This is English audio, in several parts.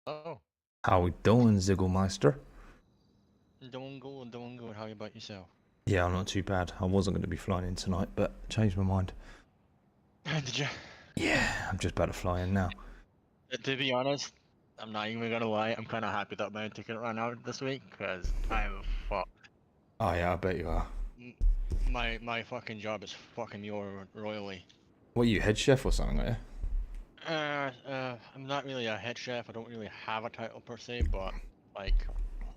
Oh, How we doing, Ziggelmeister? doing good, doing good. How about yourself? Yeah, I'm not too bad. I wasn't going to be flying in tonight, but changed my mind. Did you? Yeah, I'm just about to fly in now. To be honest, I'm not even gonna lie. I'm kind of happy that my ticket ran out this week because I'm fucked. Oh yeah, I bet you are. My fucking job is fucking me over royally. What are you, head chef or something, are you? I'm not really a head chef. I don't really have a title per se, but like,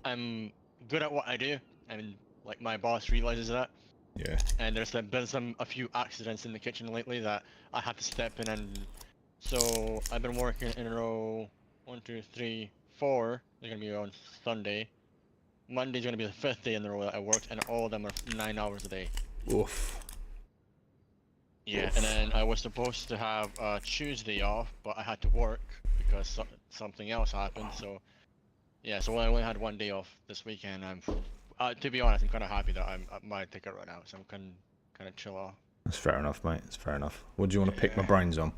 I'm good at what I do, and like my boss realizes that. Yeah. And there's been a few accidents in the kitchen lately that I had to step in, and so I've been working in a row 1, 2, 3, 4. They're gonna be on Sunday. Monday's gonna be the 5th day in a row that I worked, and all of them are 9 hours a day. Oof. Yeah, and Oof. then I was supposed to have Tuesday off, but I had to work because something else happened. So yeah, so I only had 1 day off this weekend. To be honest, I'm kind of happy that my ticket right now, so I'm kind of chill off. That's fair enough, mate. That's fair enough. What do you want to pick my Yeah. brains on?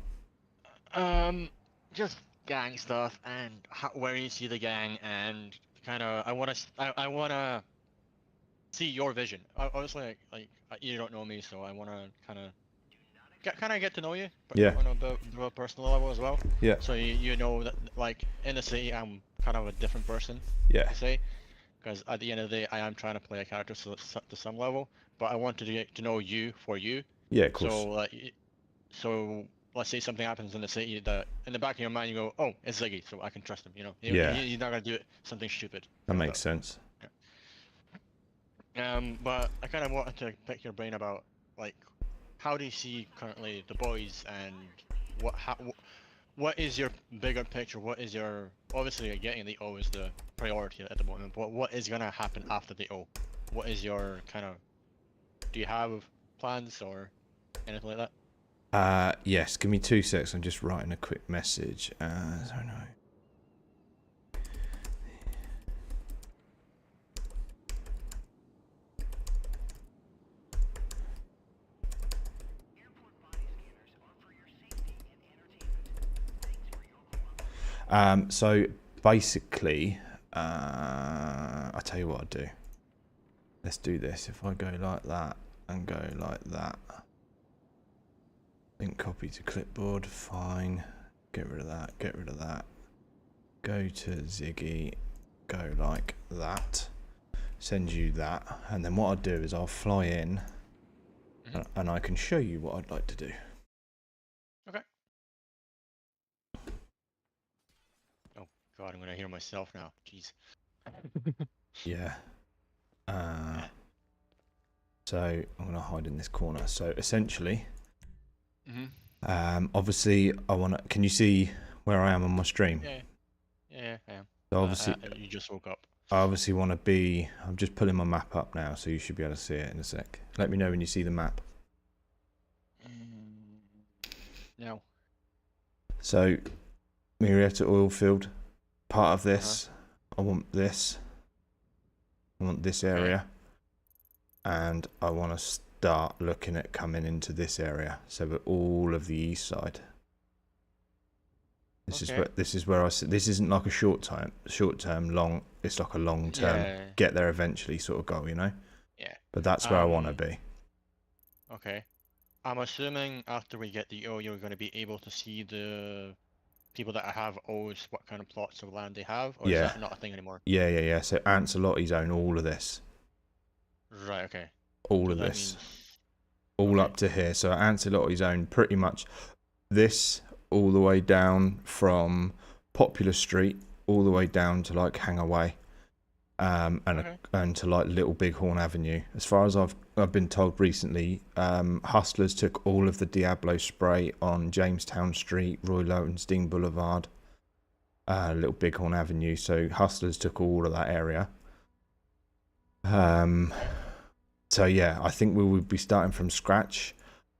Just gang stuff and where you see the gang and kind of I wanna see your vision. Obviously, you don't know me, so I wanna kind of get to know you, but Yeah. on a bit of a personal level as well. Yeah. So you know that like in the city, I'm kind of a different person, Yeah. to say, because at the end of the day, I am trying to play a character to some level, but I want to get to know you for you. Yeah, of course. So so let's say something happens in the city that in the back of your mind you go, oh, it's Ziggy, so I can trust him. Yeah, He's not gonna do something stupid. that makes sense. But I kind of wanted to pick your brain about like how do you see currently the boys and what is your bigger picture? What is your obviously getting the O is the priority at the moment, but what is gonna happen after the O? What is your kind of do you have plans or anything like that? Yes, give me 2 secs. I'm just writing a quick message. I don't know. So basically, I'll tell you what I'll do. Let's do this. If I go like that and go like that, link copy to clipboard, fine. Get rid of that, get rid of that. Go to Ziggy, go like that. Send you that. And then what I'll do is I'll fly in and I can show you what I'd like to do. Okay. Oh God, I'm gonna hear myself now. Jeez. Yeah. So I'm going to hide in this corner. So essentially, obviously I want to, can you see where I am on my stream? Yeah, I am. So obviously, You just woke up. I obviously want to be, I'm just pulling my map up now, so you should be able to see it in a sec. Let me know when you see the map. No. So, Marietta oil field, part of this, I want this area, and I want to start looking at coming into this area, so we're all of the east side. This is where I see, this isn't like a short term, long, it's like a long term, get there eventually sort of goal, you know? Yeah. But that's where I want to be. Okay. I'm assuming after we get the O, you're going to be able to see the people that have O's, what kind of plots of land they have, or is that not a thing anymore? Yeah. So Ancelotti's own all of this. Right, okay. All of this. All up to here. So Ancelotti's own pretty much this all the way down from Popular Street all the way down to like Hangaway, and to like Little Bighorn Avenue. As far as I've been told recently, Hustlers took all of the Diablo spray on Jamestown Street, Roy Lowenstein Boulevard, Little Bighorn Avenue. So Hustlers took all of that area. So yeah, I think we would be starting from scratch.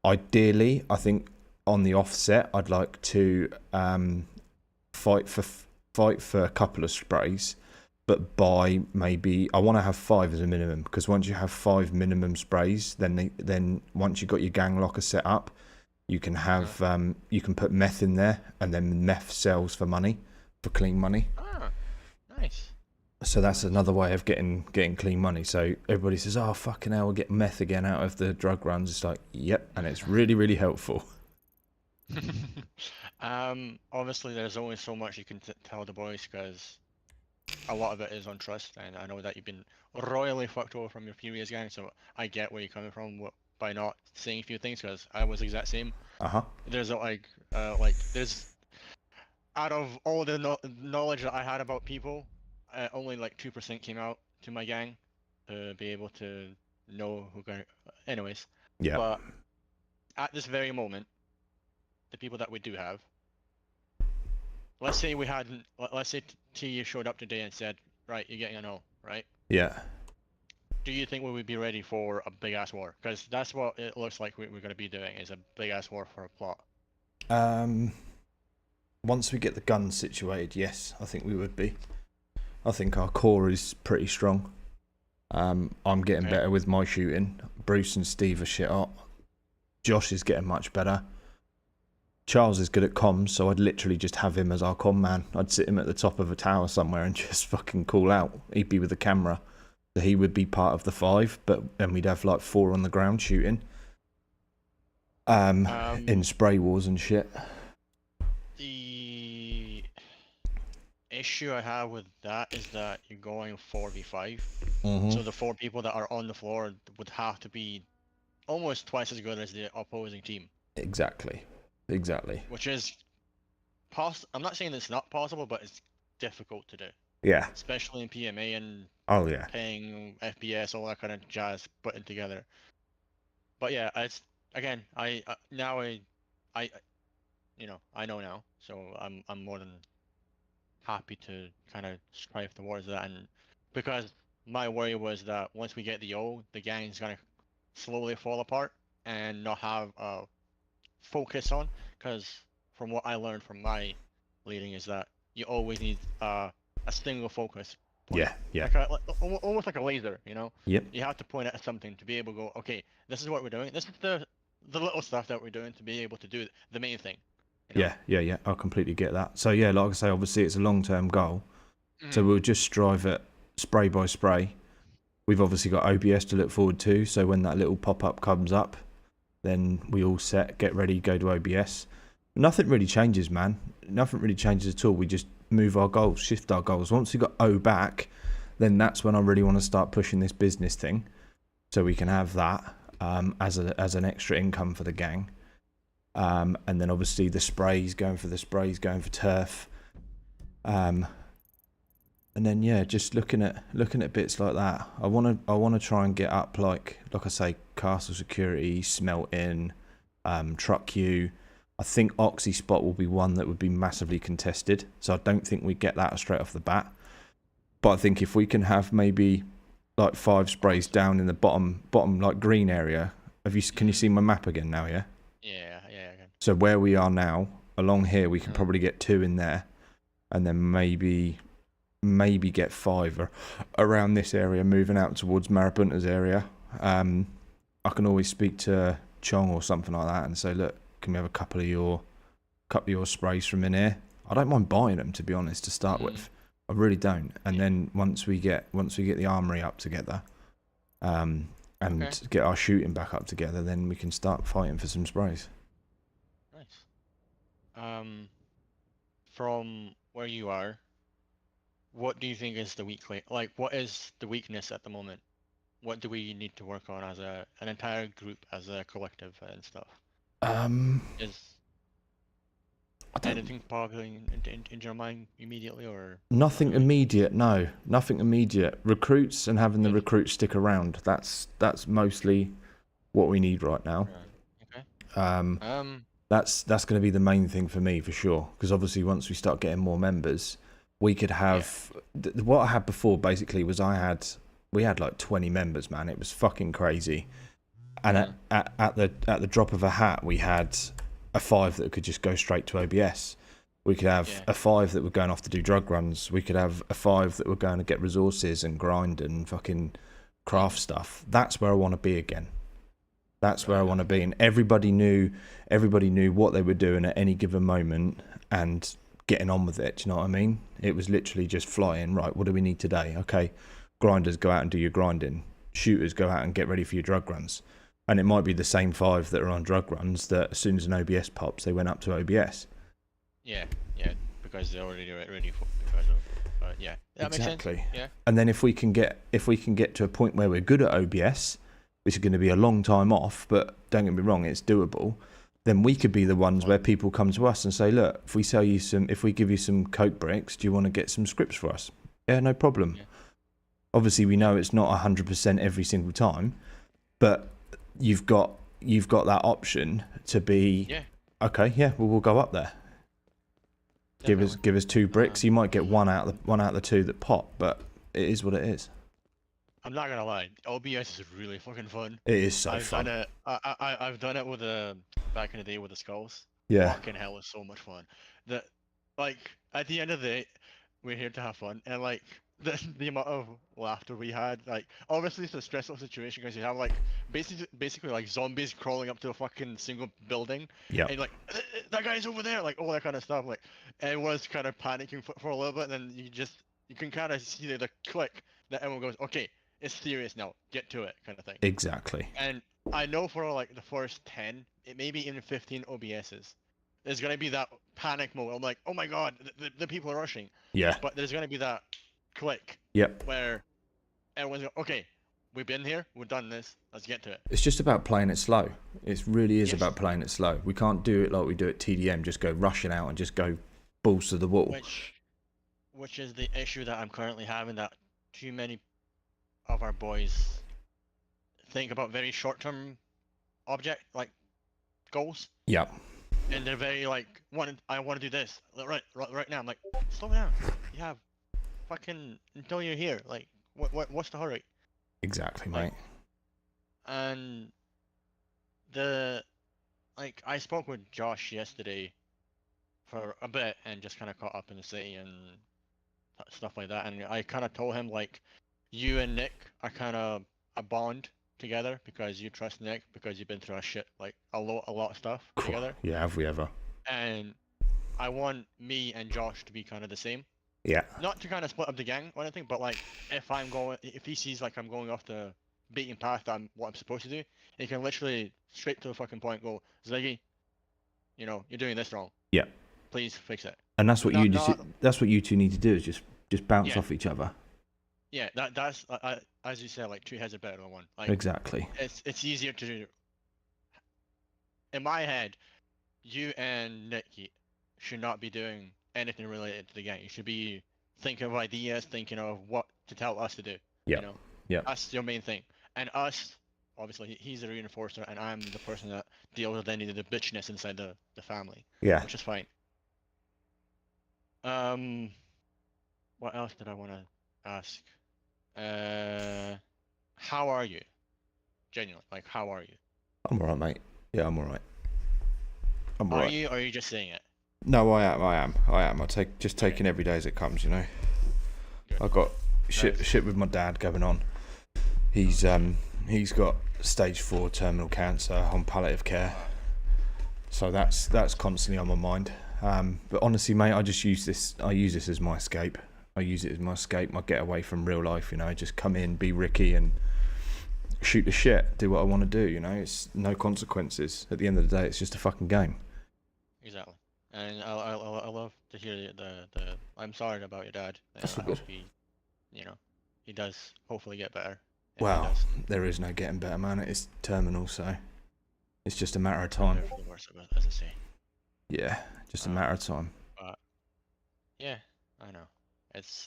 Ideally, I think on the offset, I'd like to fight for a couple of sprays, but by maybe I want to have 5 as a minimum, because once you have 5 minimum sprays, then once you've got your gang locker set up, You can have you can put meth in there, and then meth sells for money, for clean money. Ah, nice. So that's another way of getting clean money. So everybody says, "Oh fucking hell, we'll get meth again out of the drug runs." It's like, yep, and it's really really helpful. Obviously, there's only so much you can tell the boys because a lot of it is on trust, and I know that you've been royally fucked over from your previous gang, so I get where you're coming from by not saying a few things because I was the exact same. There's there's out of all the knowledge that I had about people, only like 2% came out to my gang to be able to know who going. Anyways, Yeah. but at this very moment, the people that we do have, let's say T showed up today and said, right, you're getting a no, right? Yeah. Do you think we would be ready for a big ass war? Because that's what it looks like we're going to be doing, is a big ass war for a plot. Once we get the guns situated, yes, I think we would be. I think our core is pretty strong. I'm getting better with my shooting. Bruce and Steve are shit hot. Josh is getting much better. Charles is good at comms, so I'd literally just have him as our comm man. I'd sit him at the top of a tower somewhere and just fucking call out. He'd be with the camera. So he would be part of the 5, but then we'd have like 4 on the ground shooting. In spray wars and shit. The issue I have with that is that you're going 4v5. So the 4 people that are on the floor would have to be almost twice as good as the opposing team. Exactly. Which is I'm not saying it's not possible, but it's difficult to do. Yeah. Especially in PMA and paying FPS, all that kind of jazz putting together. But yeah, it's again, I know now, so I'm more than happy to kind of strive towards that, and because my worry was that once we get the O, the gang's gonna slowly fall apart and not have a focus on, because from what I learned from my leading is that you always need a single focus point. Yeah. Almost like a laser, you know? Yep. You have to point at something to be able to go, okay, this is what we're doing. This is the little stuff that we're doing to be able to do the main thing. You know? Yeah. I completely get that. So yeah, like I say, obviously it's a long-term goal. So we'll just strive at spray by spray. We've obviously got OBS to look forward to. So when that little pop-up comes up, then we all set, get ready, go to OBS. Nothing really changes, man. Nothing really changes at all. We just move our goals, shift our goals. Once we got O back, then that's when I really want to start pushing this business thing, so we can have that as an extra income for the gang. And then obviously the sprays, going for turf. And then yeah, just looking at bits like that. I wanna try and get up like I say, castle security, smelting, truck queue. I think Oxy spot will be one that would be massively contested, so I don't think we get that straight off the bat. But I think if we can have maybe like 5 sprays down in the bottom like green area. Can you see my map again now? Yeah. Yeah. I can. So where we are now, along here, we can probably get 2 in there, and then maybe get 5 around this area, moving out towards Marabunta's area. I can always speak to Chong or something like that and say, look, can we have a couple of your sprays from in here? I don't mind buying them, to be honest, to start with. I really don't. And then once we get the armory up together, and get our shooting back up together, then we can start fighting for some sprays. Nice. From where you are, what do you think is the what is the weakness at the moment? What do we need to work on as an entire group, as a collective and stuff? Is anything popping into your mind immediately, or nothing immediate? No, nothing immediate. Recruits and having the recruits stick around. That's mostly what we need right now. Okay. That's going to be the main thing for me, for sure. Because obviously, once we start getting more members, we could have what I had before. Basically, was we had like 20 members, man. It was fucking crazy. And at the drop of a hat, we had a 5 that could just go straight to OBS. We could have a 5 that were going off to do drug runs. We could have a 5 that were going to get resources and grind and fucking craft stuff. That's where I want to be again. That's where I want to be, and everybody knew what they were doing at any given moment and getting on with it. Do you know what I mean? It was literally just flying. Right, what do we need today? Okay, grinders, go out and do your grinding. Shooters, go out and get ready for your drug runs. And it might be the same 5 that are on drug runs that as soon as an OBS pops, they went up to OBS. Yeah, because they're already ready for because of yeah. That Exactly. Makes sense. Yeah. And then if we can get to a point where we're good at OBS, which is going to be a long time off, but don't get me wrong, it's doable. Then we could be the ones where people come to us and say, look, if we give you some coke bricks, do you want to get some scripts for us? Yeah, no problem. Yeah. Obviously, we know it's not 100% every single time, but you've got that option to be okay. Yeah, well, we'll go up there. Definitely. Give us 2 bricks. You might get one out of the 2 that pop, but it is what it is. I'm not gonna lie, OBS is really fucking fun. It is so fun. I've done it with back in the day with the skulls. Yeah. Fucking hell, it's so much fun. Like at the end of the day, we're here to have fun, and like the amount of laughter we had, like obviously it's a stressful situation because you have like basically like zombies crawling up to a fucking single building. Yeah. And like that guy's over there, like all that kind of stuff. Like everyone's kind of panicking for a little bit, and then you can kind of see the click that everyone goes, okay, it's serious now, get to it, kind of thing. Exactly. And I know for like the first 10, maybe even 15 OBSs, there's gonna be that panic mode. I'm like, oh my god, the people are rushing. Yeah. But there's gonna be that click. Yep. Where everyone's going, okay, we've been here, we've done this, let's get to it. It's just about playing it slow. It really is Yes. about playing it slow. We can't do it like we do at TDM, just go rushing out and just go balls to the wall. Which is the issue that I'm currently having, that too many of our boys think about very short-term goals. Yeah. And they're very like, I want to do this right now. I'm like, slow down. You have fucking until you're here. Like, what's the hurry? Exactly, Like, mate. And I spoke with Josh yesterday for a bit and just kind of caught up in the city and stuff like that. And I kind of told him like, you and Nick are kind of a bond together because you trust Nick because you've been through a lot of stuff together. Yeah, have we ever? And I want me and Josh to be kind of the same. Yeah. Not to kind of split up the gang or anything, but like if he sees like I'm going off the beaten path that what I'm supposed to do, he can literally straight to the fucking point go, Ziggy, you're doing this wrong. Yeah. Please fix it. And that's what that's what you two need to do, is just bounce off each other. Yeah, that's as you said, like 2 heads are better than 1. Like, exactly. It's easier to do. In my head, you and Nicky should not be doing anything related to the gang. You should be thinking of ideas, thinking of what to tell us to do. Yeah. Yeah. That's your main thing. And us, obviously, he's the reinforcer, and I'm the person that deals with any of the bitchiness inside the family. Yeah. Which is fine. What else did I want to ask? How are you? Genuinely, like, how are you? I'm alright, mate. Yeah, I'm alright. I'm alright. Are you, or are you just saying it? No, I am. I taking every day as it comes, you know. Good. I've got shit with my dad going on. He's got stage 4 terminal cancer on palliative care. So that's constantly on my mind. But honestly, mate, I use this as my escape. I use it as my escape, my getaway from real life, you know. Just come in, be Ricky, and shoot the shit, do what I want to do, you know. It's no consequences. At the end of the day, it's just a fucking game. Exactly. And I love to hear the I'm sorry about your dad. That's I good. hope he does hopefully get better. Well, there is no getting better, man. It's terminal, so it's just a matter of time. For the worst of it, as I say. Yeah, just a matter of time. But yeah, I know. It's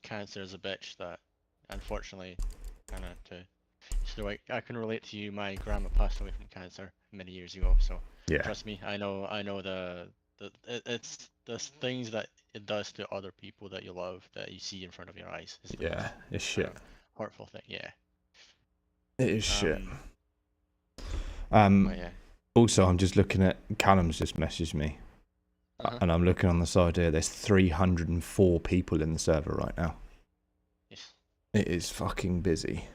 cancer is a bitch that, unfortunately, kind of so I can relate to you. My grandma passed away from cancer many years ago, so Yeah. trust me, I know it's the things that it does to other people that you love that you see in front of your eyes. Yeah, it's shit. Hurtful thing, yeah. It is shit. But yeah. Also, I'm just looking at Callum's just messaged me, and I'm looking on the side here. There's 304 people in the server right now. Yes. It is fucking busy.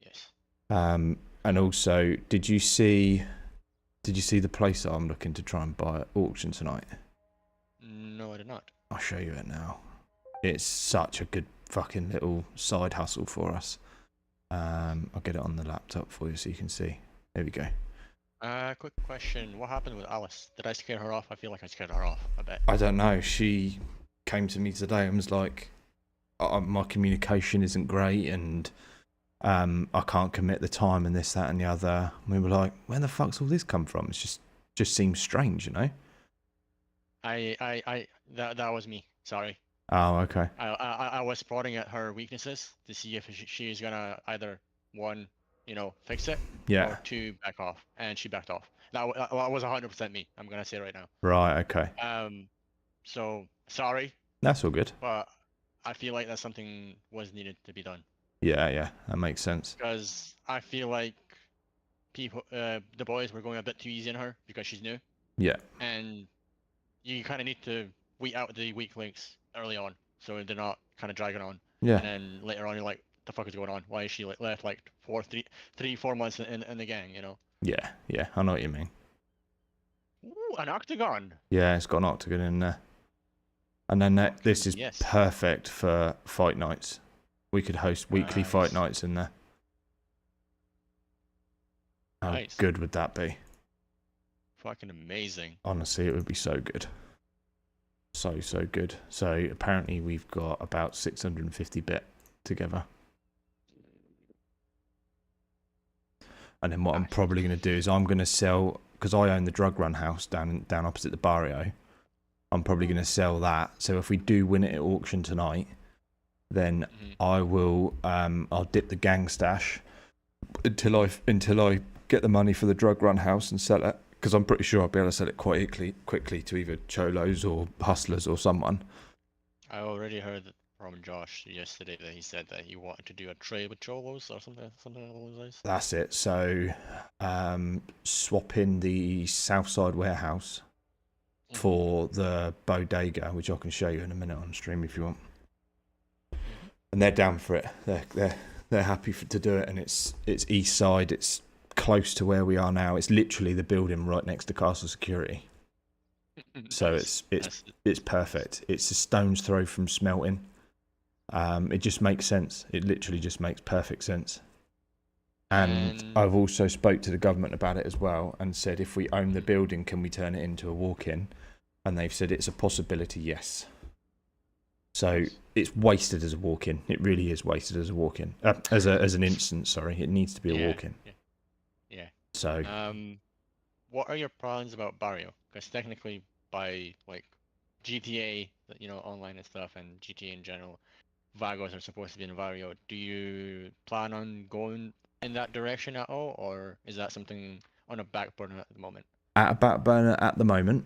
Yes. And And also, did you see the place that I'm looking to try and buy at auction tonight? No, I did not. I'll show you it now. It's such a good fucking little side hustle for us. I'll get it on the laptop for you so you can see. There we go. Quick question. What happened with Alice? Did I scare her off? I feel like I scared her off a bit. I don't know. She came to me today and was like, my communication isn't great and I can't commit the time and this, that and the other. And we were like, where the fuck's all this come from? It's just seems strange, you know? That was me. Sorry. Oh, okay. I was prodding at her weaknesses to see if she's gonna either one, fix it, Yeah. or two, back off, and she backed off. That was 100% me. I'm gonna say right now. Right, okay. So sorry, That's all good. but I feel like that something was needed to be done. Yeah, that makes sense. Because I feel like the boys were going a bit too easy on her because she's new. Yeah. And you kind of need to weed out the weak links early on, so they're not kind of dragging on. Yeah. And then later on, you're like, the fuck is going on? Why is she left like 4 months in the gang? Yeah, I know what you mean. Ooh, an octagon. Yeah, it's got an octagon in there. And then this is Yes. perfect for fight nights. We could host weekly Nice. fight nights in there. How Nice. good would that be? Fucking amazing. Honestly, it would be so good. So good. So apparently we've got about 650 bit together. And then what I'm probably going to do is I'm going to sell, because I own the drug run house down opposite the barrio. I'm probably going to sell that. So if we do win it at auction tonight, then I will I'll dip the gang stash until I get the money for the drug run house and sell it, because I'm pretty sure I'll be able to sell it quite quickly to either cholos or hustlers or someone. I already heard from Josh yesterday that he said that he wanted to do a trade with cholos or something along those lines. That's it. So swap in the Southside warehouse for the bodega, which I can show you in a minute on stream if you want. And they're down for it. They're happy to do it, and it's east side. It's close to where we are now. It's literally the building right next to Castle Security. So it's perfect. It's a stone's throw from smelting. It just makes sense. It literally just makes perfect sense. And I've also spoke to the government about it as well and said, if we own the building, can we turn it into a walk-in? And they've said it's a possibility, yes. So it's wasted as a walk-in. It really is wasted as a walk-in. As an instance, sorry. It needs to be a walk-in. Yeah. So. What are your plans about Barrio? Because technically, by like GTA, online and stuff, and GTA in general, Vagos are supposed to be in Barrio. Do you plan on going in that direction at all, or is that something on a back burner at the moment? At a back burner at the moment,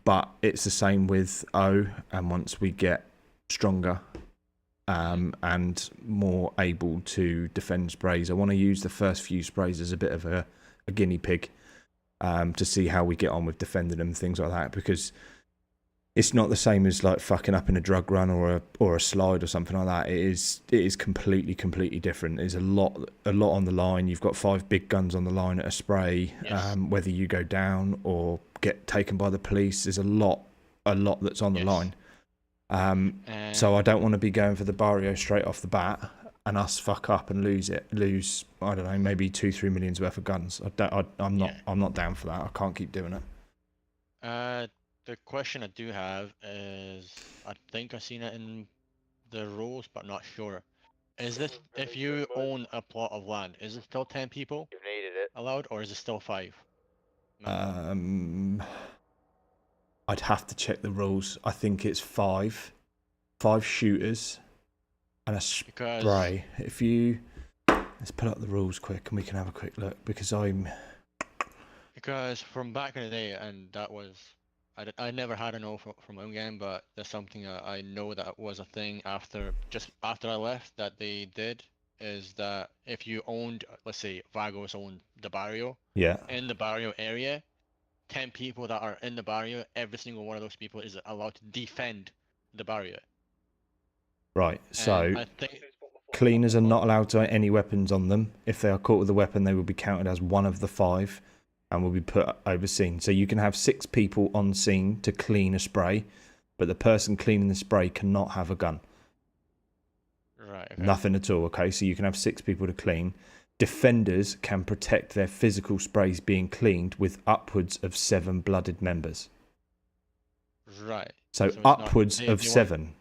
but it's the same with O, and once we get stronger and more able to defend sprays, I want to use the first few sprays as a bit of a guinea pig to see how we get on with defending them, things like that, because it's not the same as like fucking up in a drug run or a slide or something like that. It is completely different. There's a lot on the line. You've got 5 big guns on the line at a spray. Yes. Whether you go down or get taken by the police, there's a lot that's on the line. So I don't want to be going for the barrio straight off the bat and us fuck up and lose I don't know, maybe 2-3 millions worth of guns. I'm not down for that. I can't keep doing it. The question I do have is, I think I've seen it in the rules, but not sure. Is this, if you own a plot of land, is it still 10 people allowed, or is it still 5? I'd have to check the rules. I think it's 5 shooters and a spray. Let's pull up the rules quick and we can have a quick look, because from back in the day, and that was, I never had an O from my own game, but there's something I know that was a thing after I left that they did, is that if you owned, let's say Vagos owned the barrio, in the barrio area, 10 people that are in the barrio, every single one of those people is allowed to defend the barrio. Right, so I think Cleaners are not allowed to have any weapons on them. If they are caught with a weapon, they will be counted as one of the 5 and will be put over scene. So you can have 6 people on scene to clean a spray, but the person cleaning the spray cannot have a gun. Right. Okay. Nothing at all, okay? So you can have 6 people to clean. Defenders can protect their physical sprays being cleaned with upwards of 7 blooded members. Right. So it's upwards not, of they 7.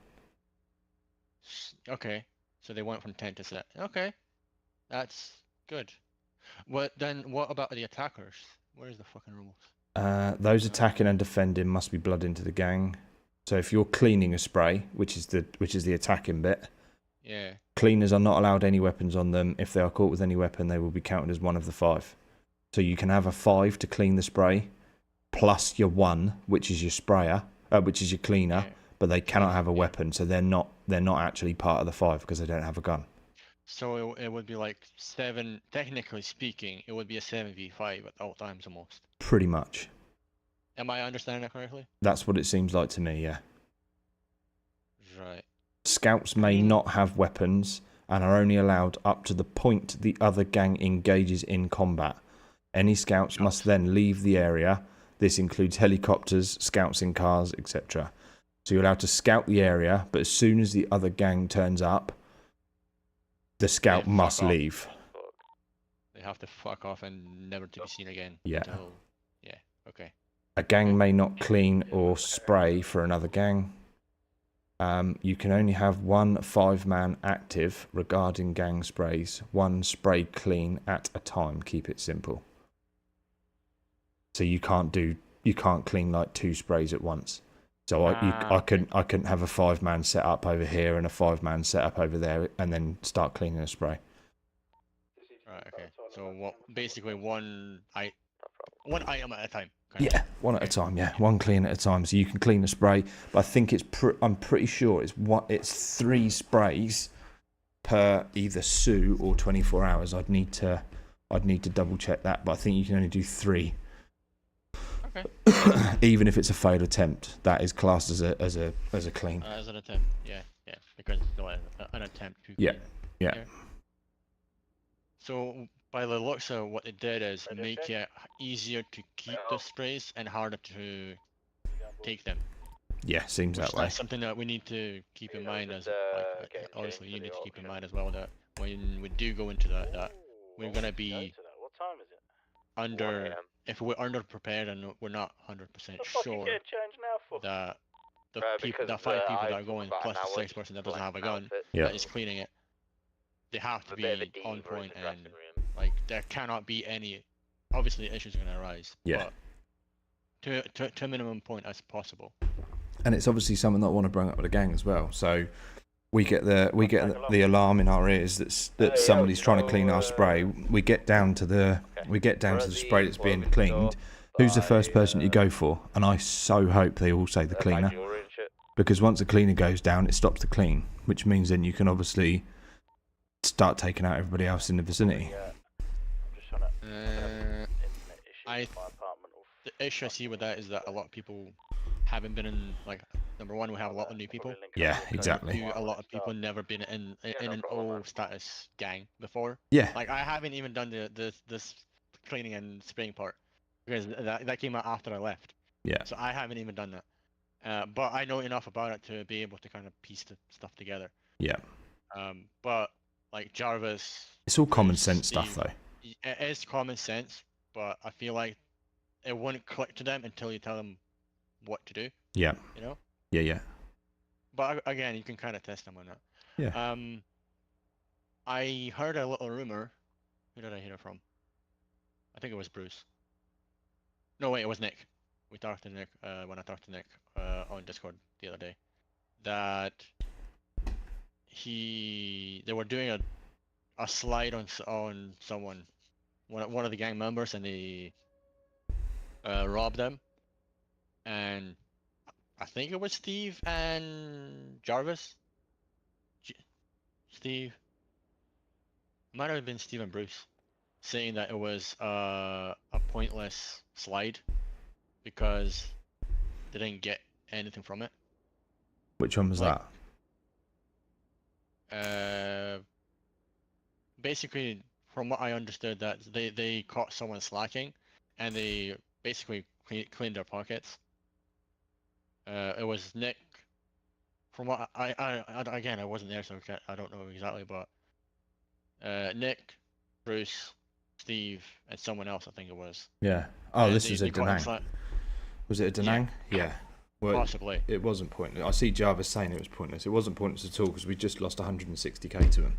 Okay. So they went from 10 to 7. Okay. That's good. What about the attackers? Where's the fucking rules? Those attacking and defending must be blood into the gang. So if you're cleaning a spray, which is the attacking bit, yeah. Cleaners are not allowed any weapons on them. If they are caught with any weapon, they will be counted as one of the 5. So you can have a 5 to clean the spray, plus your 1, which is your sprayer, which is your cleaner, Yeah. but they cannot have a weapon, so they're not actually part of the 5 because they don't have a gun. So it would be like 7. Technically speaking, it would be a 7v5 at all times almost. Pretty much. Am I understanding that correctly? That's what it seems like to me. Yeah. Right. Scouts may not have weapons and are only allowed up to the point the other gang engages in combat. Any scouts must then leave the area. This includes helicopters, scouts in cars, etc. So you're allowed to scout the area, but as soon as the other gang turns up, the scout must leave. They have to fuck off and never to be seen again. Yeah. Yeah, okay. A gang may not clean or spray for another gang. You can only have one 5-man active regarding gang sprays. One spray clean at a time. Keep it simple. So you can't clean like 2 sprays at once. So I couldn't have a 5-man set up over here and a 5-man set up over there and then start cleaning a spray. Right. Okay. So basically one item at a time. Yeah, one at a time. Yeah, one clean at a time. So you can clean the spray, but I think I'm pretty sure it's 3 sprays per either sue or 24 hours. I'd need to double check that, but I think you can only do 3. Okay. Even if it's a failed attempt, that is classed as a clean. As an attempt, yeah, because it's still an attempt to. Yeah. So by the looks of what they did is make it easier to keep the sprays and harder to take them. Yeah, seems that way. That's something that we need to keep in mind as obviously you need to keep in mind as well that when we do go into that we're gonna be if we're under prepared and we're not 100% sure that the 5 people that are going plus the 6th person that doesn't have a gun that is cleaning it, they have to be on point and like there cannot be any obviously issues are gonna arise. Yeah. But to a minimum point as possible. And it's obviously something that I want to bring up with the gang as well. So we get the alarm in our ears that somebody's trying to clean our spray. We get down to the spray that's being cleaned. Who's the first person you go for? And I so hope they all say the cleaner, because once the cleaner goes down, it stops the clean, which means then you can obviously start taking out everybody else in the vicinity. The issue I see with that is that a lot of people haven't been in, like, number one, we have a lot of new people. Yeah, exactly. A lot of people never been in an old status gang before. Yeah. Like I haven't even done this cleaning and spraying part because that came out after I left. Yeah. So I haven't even done that. But I know enough about it to be able to kind of piece the stuff together. Yeah. But like Jarvis. It's all common sense stuff though. It is common sense, but I feel like it wouldn't click to them until you tell them what to do. Yeah. You know? Yeah. But again, you can kind of test them on that. Yeah. I heard a little rumor. Who did I hear it from? I think it was Bruce. No, wait, it was Nick. We talked to Nick when I talked to Nick on Discord the other day. That they were doing a slide on someone, one of the gang members, and they robbed them. And I think it was Steve and Jarvis. Steve. Might have been Steve and Bruce, saying that it was a pointless slide because they didn't get anything from it. Which one was that? basically, from what I understood, that they caught someone slacking, and they basically cleaned their pockets. It was Nick. From what again, I wasn't there, so I don't know exactly, but Nick, Bruce, Steve, and someone else, I think it was. Yeah. Oh, And this was a they caught him Danang. Was it a Yeah. Danang? Yeah. Well, Possibly. it wasn't pointless. I see Jarvis saying it was pointless. It wasn't pointless at all because we just lost 160k to him.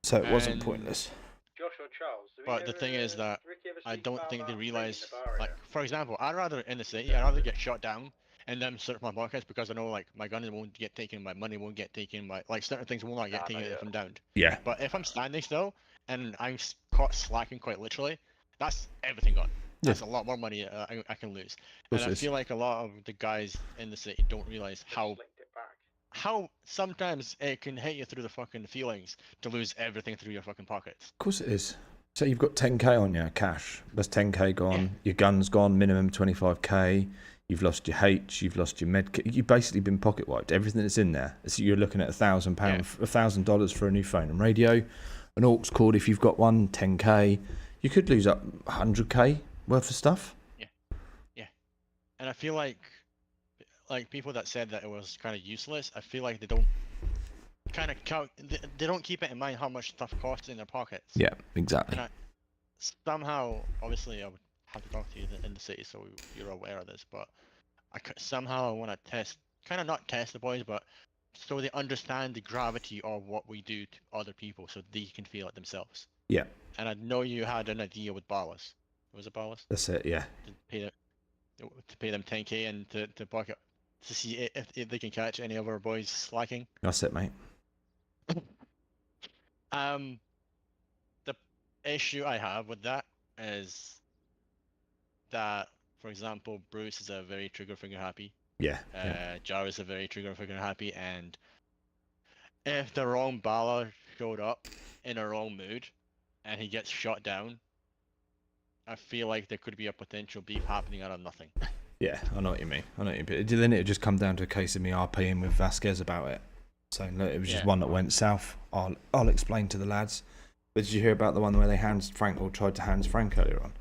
So it wasn't And- pointless. Josh or Charles, do we But the ever, thing is that Ricky ever I speak don't about think they that realize, thing in the bar like, area? for example, I'd rather in the city, I'd rather get shot down and then search my pockets because I know, like, my gun won't get taken, my money won't get taken, my, like, certain things will not get taken if I'm downed. Yeah. But if I'm standing still and I'm caught slacking quite literally, that's everything gone. That's a lot more money I can lose. And I feel like a lot of the guys in the city don't realize how sometimes it can hit you through the fucking feelings to lose everything through your fucking pockets. Of course it is. So you've got 10k on you, cash. That's 10k gone. Yeah. Your gun's gone, minimum 25k. You've lost your H, you've lost your med kit. You've basically been pocket wiped. Everything that's in there. So you're looking at £1,000, $1,000 for a new phone and radio, an aux cord if you've got one, 10k. You could lose up 100k worth of stuff. Yeah. And I feel like people that said that it was kind of useless, I feel like they don't they don't keep it in mind how much stuff costs in their pockets. Yeah, exactly. And somehow, obviously, I would have to talk to you in the city, so you're aware of this. But somehow I want to test, kind of not test the boys, but so they understand the gravity of what we do to other people, so they can feel it themselves. Yeah. And I know you had an idea with Ballas. Was it Ballas? That's it. Yeah. To pay them 10k and to pocket to see if they can catch any of our boys slacking. That's it, mate. The issue I have with that is that, for example, Bruce is a very trigger finger happy. Yeah. Jarvis is a very trigger finger happy, and if the wrong Bala showed up in a wrong mood and he gets shot down, I feel like there could be a potential beef happening out of nothing. Yeah, I know what you mean. Then it would just come down to a case of me RPing with Vasquez about it. So look, it was just one that went south. I'll explain to the lads. But did you hear about the one where they tried to hands Frank earlier on?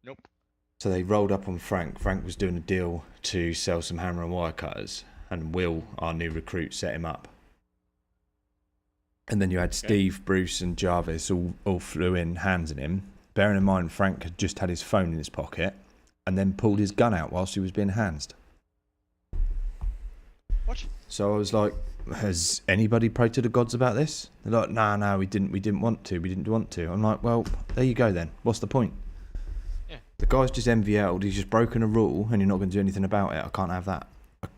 Nope. So they rolled up on Frank. Frank was doing a deal to sell some hammer and wire cutters, and Will, our new recruit, set him up. And then you had Steve, Bruce, and Jarvis all flew in, handsing him. Bearing in mind, Frank had just had his phone in his pocket, and then pulled his gun out whilst he was being handsed. What? So I was like, has anybody prayed to the gods about this? They're like, no, we didn't want to. I'm like, well, there you go then. What's the point? Yeah. The guy's just MVL'd, he's just broken a rule, and you're not going to do anything about it. I can't have that.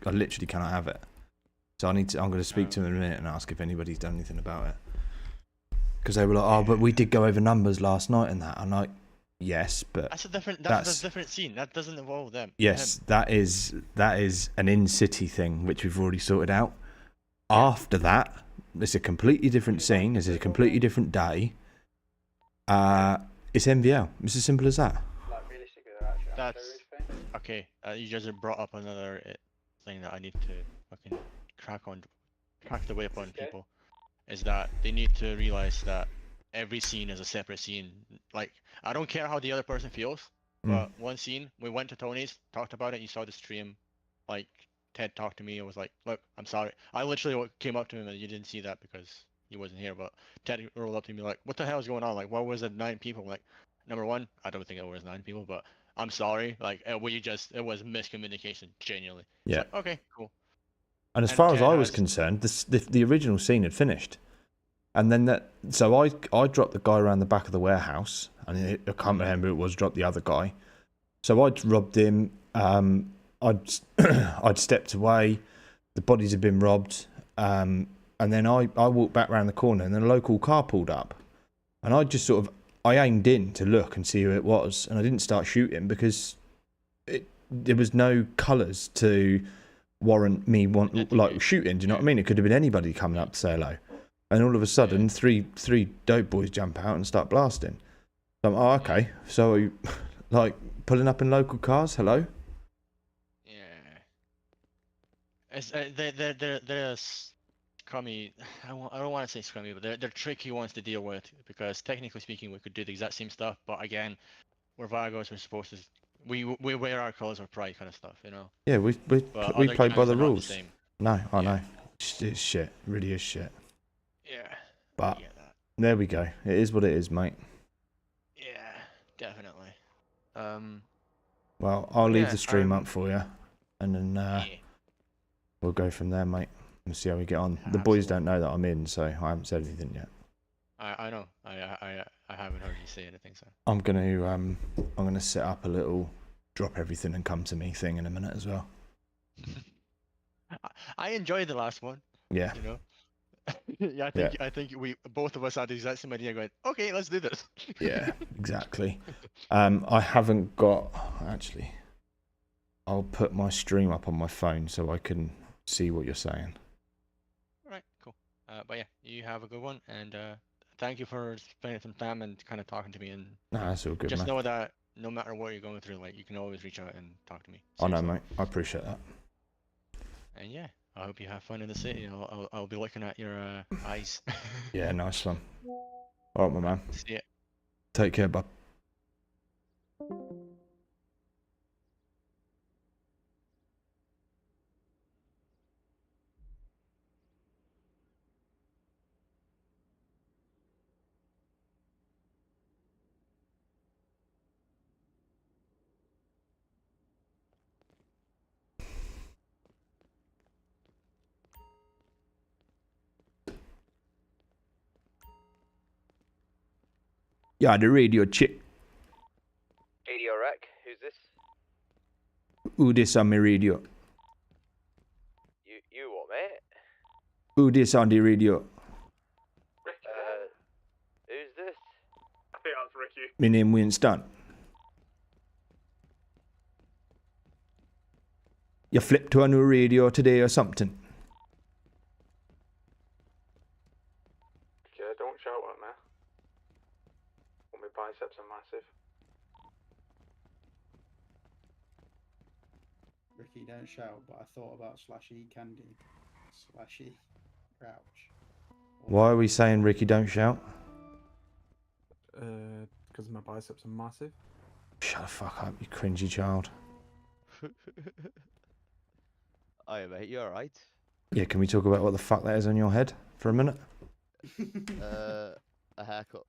I literally cannot have it. So I'm going to speak to him in a minute and ask if anybody's done anything about it. Because they were like, but we did go over numbers last night and that. I'm like, yes, but that's a different scene. That doesn't involve them. Yes, that is an in-city thing which we've already sorted out. After that, it's a completely different scene. It's a completely different day. It's MVL. It's as simple as that. Like realistically, they're actually That's okay. You just brought up another thing that I need to fucking crack the whip on people. Is that they need to realize that every scene is a separate scene. Like, I don't care how the other person feels, but one scene, we went to Tony's, talked about it, you saw the stream, like, Ted talked to me and was like, look, I'm sorry. I literally came up to him and you didn't see that because he wasn't here, but Ted rolled up to me like, what the hell is going on? Like, why was it 9 people? I'm like, number one, I don't think it was 9 people, but I'm sorry. Like, it was miscommunication, genuinely. Yeah. Like, okay, cool. And as far as I was concerned, the original scene had finished. And then so I dropped the guy around the back of the warehouse, and I can't remember who it was, dropped the other guy. So I'd robbed him, I'd stepped away, the bodies had been robbed, and then I walked back around the corner, and then a local car pulled up. And I just I aimed in to look and see who it was, and I didn't start shooting because there was no colours to warrant me shooting. Do you know what I mean? It could have been anybody coming up to say hello, and all of a sudden three dope boys jump out and start blasting. So I'm okay. So like pulling up in local cars. Hello. Yeah. It's scummy. I don't want to say scummy, but they're tricky ones to deal with because technically speaking, we could do the exact same stuff, but again, we're Vagos. We're supposed to. We wear our colours of pride, kind of stuff, you know. Yeah, But we other play by gangs the are not the rules. same. No, I Yeah. know. It's shit. It really is shit. Yeah. But I get that. there we go. It is what it is, mate. Yeah, definitely. Well, I'll leave Yeah, the stream up for you, and then yeah, we'll go from there, mate. And see how we get on. The boys don't know that I'm in, so I haven't said anything yet. I know. I haven't heard you say anything, so. I'm gonna set up a little drop everything and come to me thing in a minute as well. I enjoyed the last one. Yeah. You know. Yeah, I think we both of us had the exact same idea. Going, okay, let's do this. Yeah, exactly. I haven't got actually. I'll put my stream up on my phone so I can see what you're saying. All right, cool. But yeah, you have a good one, and thank you for spending some time and kind of talking to me. And No, that's all good, just man. know that no matter what you're going through, like you can always reach out and talk to me. I know, Seriously. mate. I appreciate that. And yeah, I hope you have fun in the city. I'll be looking at your eyes. Yeah, nice one. All right, my man. See ya. Take care, bud. Yeah, the radio chick. Radio Rec, who's this? Who this on my radio? You what, mate? Who this on the radio? Who's this? I think that's Ricky. My name Winston. You flipped to a new radio today or something? Yeah, don't shout at me. Well, my biceps are massive. Ricky, don't shout, but I thought about Slashy Candy. Slashy Crouch. Why are we saying Ricky don't shout? Because my biceps are massive. Shut the fuck up, you cringy child. Hi mate, you alright? Yeah, can we talk about what the fuck that is on your head for a minute? A haircut.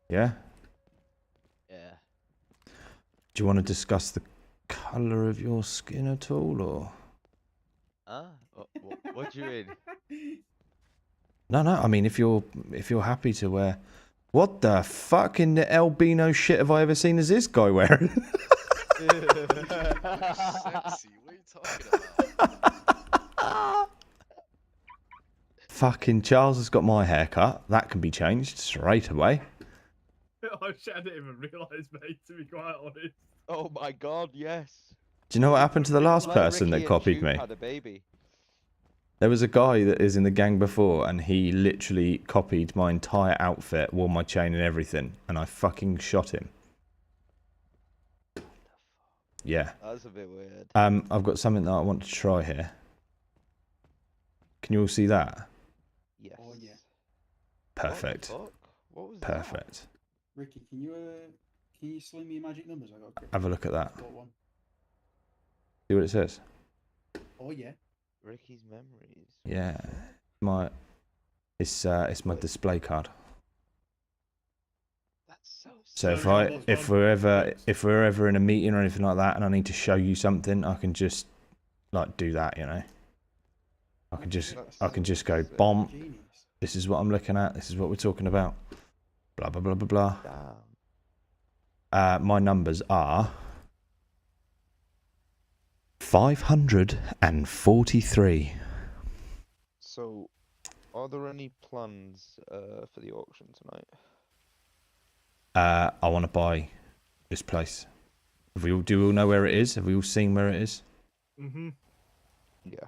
Yeah? Yeah. Do you want to discuss the colour of your skin at all, or? Huh? What do you mean? No, I mean, if you're happy to wear... What the fuck in the albino shit have I ever seen is this guy wearing? Sexy. What are you talking about? Fucking Charles has got my haircut. That can be changed straight away. I didn't even realise, mate, to be quite honest. Oh my god, yes. Do you know what happened to the last Like person Ricky that and copied Jude me? had a baby. There was a guy that is in the gang before, and he literally copied my entire outfit, wore my chain and everything, and I fucking shot him. Yeah. That's a bit weird. I've got something that I want to try here. Can you all see that? Yes. Oh, yeah. Perfect. What the fuck? What was Perfect. Ricky, can you sling me your magic numbers? I got a Have a look at that. got one. See what it says? Oh yeah. that? Ricky's memories. Yeah. It's my display card. That's so So sick. if we're ever in a meeting or anything like that, and I need to show you something, I can just like do that, you know. I can just go bomb. Genius. This is what I'm looking at. This is what we're talking about. Blah blah blah blah blah. Damn. My numbers are 543. So, are there any plans for the auction tonight? I want to buy this place. Do we all know where it is? Have we all seen where it is? Mm-hmm. Yeah.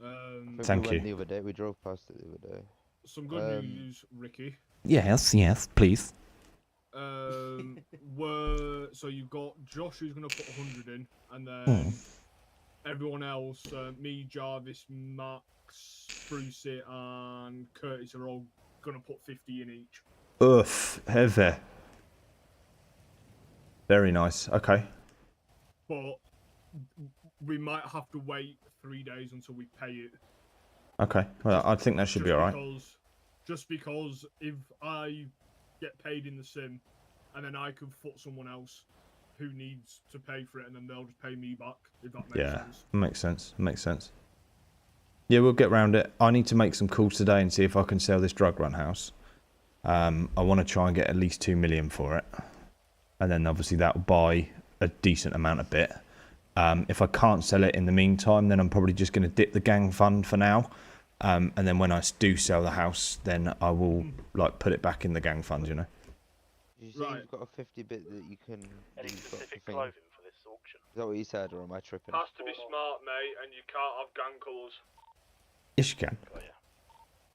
Um, I think Thank we went you. the other day. We drove past it the other day. some good news, Ricky. Yes, please. So you've got Josh who's gonna put 100 in, and then everyone else, me, Jarvis, Max, Brucey and Curtis are all gonna put 50 in each. Oof, heavy. Very nice. Okay. But we might have to wait 3 days until we pay it. Okay. Well, I think that should be alright. Just because if I get paid in the sim, and then I could foot someone else who needs to pay for it, and then they'll just pay me back, if that makes sense. Makes sense. Makes sense. Yeah, we'll get round it. I need to make some calls today and see if I can sell this drug run house. I want to try and get at least 2 million for it. And then obviously that'll buy a decent amount of bit. If I can't sell it in the meantime, then I'm probably just going to dip the gang fund for now. And then when I do sell the house, then I will like put it back in the gang fund, you know. You say you've got a 50 bit that you can. Any use, got the specific thing. clothing for this auction? Is that what you said, or am I tripping? Has to be smart, mate, and you can't have gang colours. Yes, you can. Oh yeah.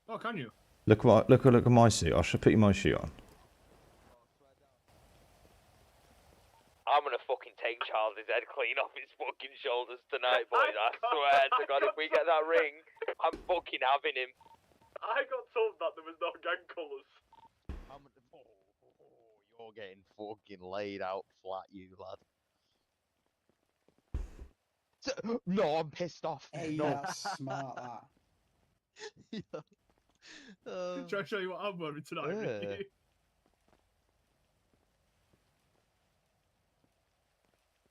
Oh, can you? Look at my suit. I should put my suit on. I'm gonna fucking take Charles's head clean off his fucking shoulders tonight, boys. I swear to God, if we get that ring, I'm fucking having him. I got told that there was no gang colours. You're getting fucking laid out flat, you lad. No, I'm pissed off. Hey, No. that's smart, that. Try to show you what I'm wearing tonight, Yeah. Ricky.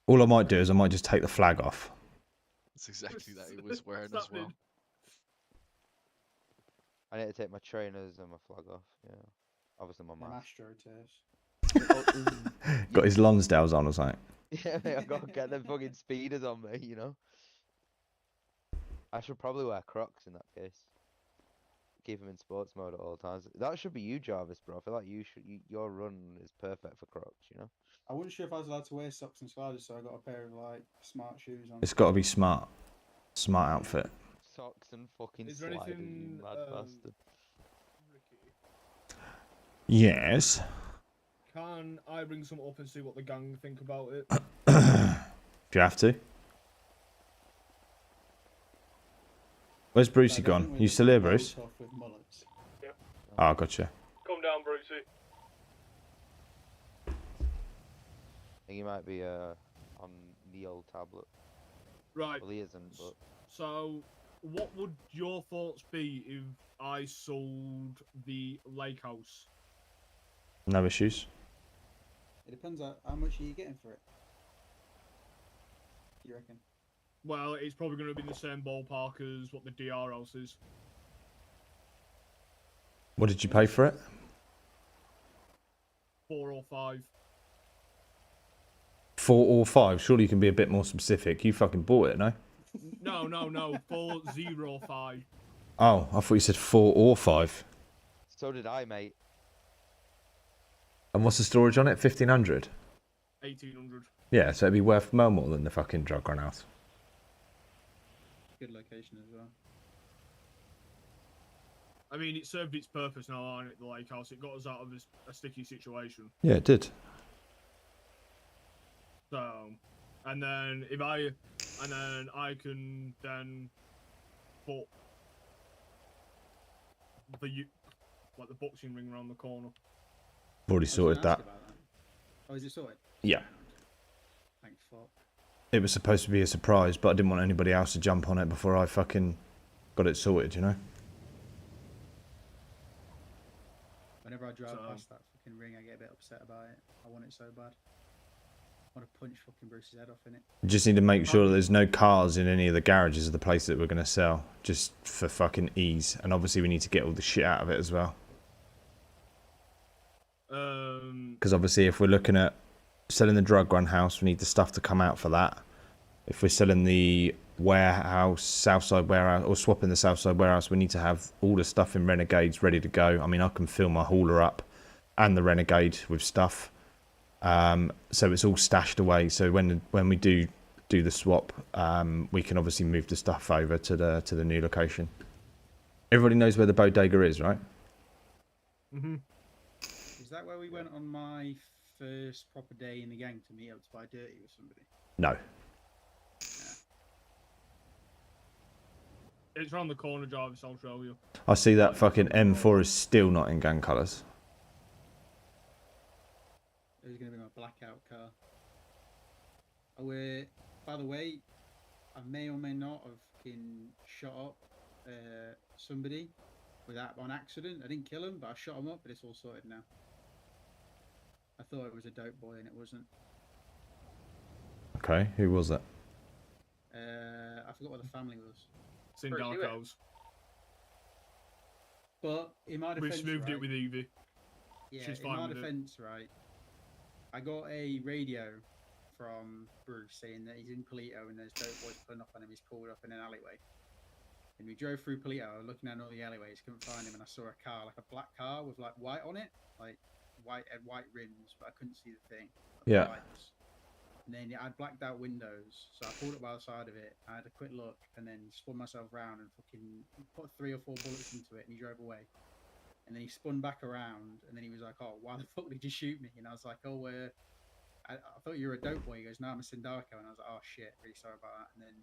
All I might do is I might just take the flag off. That's exactly that he was wearing as well. I need to take my trainers and my flag off. Yeah. Obviously my Them mask. AstroTurfs. Got his Lonsdales on or something. Yeah, mate, I've got to get them fucking speeders on me, you know. I should probably wear Crocs in that case. Keep them in sports mode at all times. That should be you, Jarvis, bro. I feel like your run is perfect for Crocs, you know. I wasn't sure if I was allowed to wear socks and sliders, so I got a pair of like smart shoes on. It's got to be smart. Smart outfit. Socks and fucking Is there sliders, anything, you mad bastard. Ricky, Yes. can I bring something up and see what the gang think about it? Do you have to? Where's Brucey Like, I think gone? we You just still here, got Bruce? tough with mullets. Oh, gotcha. Come down, Brucey. I think he might be on the old tablet. Right. Well, he isn't, but So, what would your thoughts be if I sold the lake house? No issues. It depends on how much are you getting for it. You reckon? Well, it's probably going to be in the same ballpark as what the DR house is. What did you pay for it? 4 or 5. 4 or 5? Surely you can be a bit more specific. You fucking bought it, no? No. 405. Oh, I thought you said 4 or 5. so did I, mate. And what's the storage on it? 1500? 1800. Yeah, so it'd be worth more than the fucking drug run house. Good location as well. I mean, it served its purpose now, on it, the lake house. It got us out of a sticky situation. Yeah, it did. So, and then I can then put the boxing ring around the corner. Already sorted that. Oh, is it sorted? Yeah. Thank fuck. It was supposed to be a surprise, but I didn't want anybody else to jump on it before I fucking got it sorted, you know? Whenever I drive past that fucking ring, I get a bit upset about it. I want it so bad. I want to punch fucking Bruce's head off in it. Just need to make sure that there's no cars in any of the garages of the place that we're going to sell, just for fucking ease. And obviously we need to get all the shit out of it as well. Because obviously if we're looking at selling the drug run house, we need the stuff to come out for that. If we're selling the warehouse, Southside warehouse, or swapping the Southside warehouse, we need to have all the stuff in Renegades ready to go. I mean, I can fill my hauler up and the Renegade with stuff. So it's all stashed away. So when we do the swap, we can obviously move the stuff over to the new location. Everybody knows where the bodega is, right? Mhm. Is that where we went on my first proper day in the gang to meet up to buy dirty with somebody? No. It's round the corner, Jarvis. I'll show you. I see that fucking M4 is still not in gang colours. It was going to be my blackout car. Oh, by the way, I may or may not have fucking shot up somebody on accident. I didn't kill him, but I shot him up, but it's all sorted now. I thought it was a dope boy, and it wasn't. Okay, who was it? I forgot what the family was. It's in Where'd you Dark at? House. But in my We defense, smoothed right, it with Evie. yeah, she's in fine my with it. defense, right, I got a radio from Bruce saying that he's in Polito and there's dope boys pulling up on him. He's pulled up in an alleyway. And we drove through Polito, looking at all the alleyways, couldn't find him, and I saw a car, like a black car with like white on it, like white rims, but I couldn't see the thing. Yeah. Lights. And then I had blacked out windows, so I pulled up by the side of it. I had a quick look, and then spun myself around and fucking put 3 or 4 bullets into it, and he drove away. And then he spun back around, and then he was like, "Oh, why the fuck did you shoot me?" And I was like, "Oh, I thought you were a dope boy." He goes, "No, I'm a Sindarko," and I was like, "Oh shit, really sorry about that." And then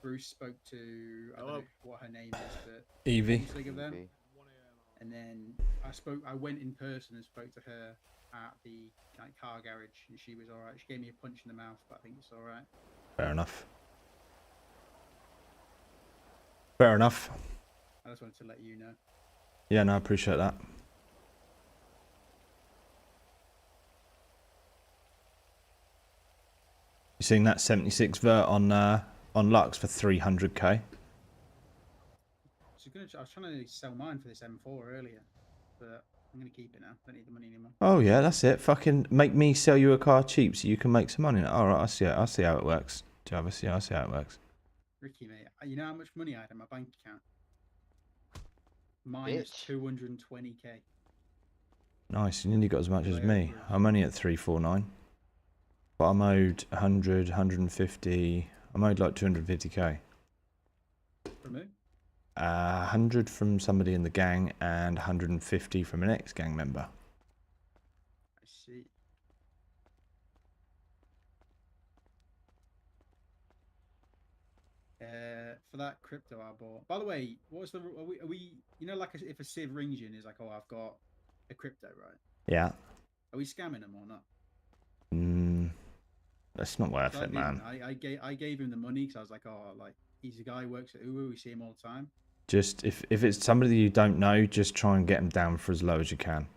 Bruce spoke to I don't know what her name is, but Evie. Of them. Evie. And then I went in person and spoke to her at the car garage, and she was all right. She gave me a punch in the mouth, but I think it's all right. Fair enough. Fair enough. I just wanted to let you know. Yeah, no, I appreciate that. You seen that 76 vert on Lux for 300k? I was trying to sell mine for this M4 earlier, but I'm gonna keep it now. Don't need the money anymore. Oh yeah, that's it. Fucking make me sell you a car cheap so you can make some money. All right, I see it. I see how it works. Jarvis, yeah, I see how it works. Ricky, mate, you know how much money I had in my bank account? Minus 220k. Nice, you nearly got as much as me. I'm only at 349. But I'm owed 100, 150. I'm owed like 250k. From who? 100 from somebody in the gang and 150 from an ex-gang member. I see. For that crypto I bought. By the way, what's the? Are we? You know, like if a Civ rings you and is like, "Oh, I've got a crypto," right? Yeah. Are we scamming them or not? That's not worth it, man. I gave him the money because I was like, "Oh, like he's a guy who works at Uber. We see him all the time." Just if it's somebody you don't know, just try and get them down for as low as you can.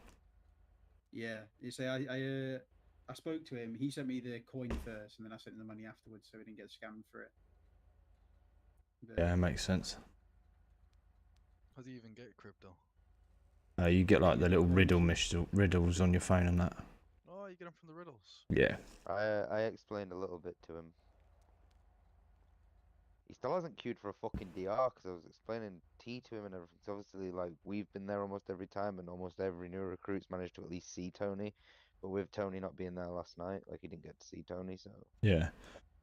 Yeah, you say I spoke to him. He sent me the coin first, and then I sent him the money afterwards, so we didn't get scammed for it. But, Yeah, makes sense. How do you even get crypto? You get like the little riddles on your phone and that. Oh, you get them from the riddles. Yeah. I explained a little bit to him. He still hasn't queued for a fucking DR because I was explaining T to him and everything. So obviously, like, we've been there almost every time, and almost every new recruit's managed to at least see Tony. But with Tony not being there last night, like, he didn't get to see Tony, so. Yeah.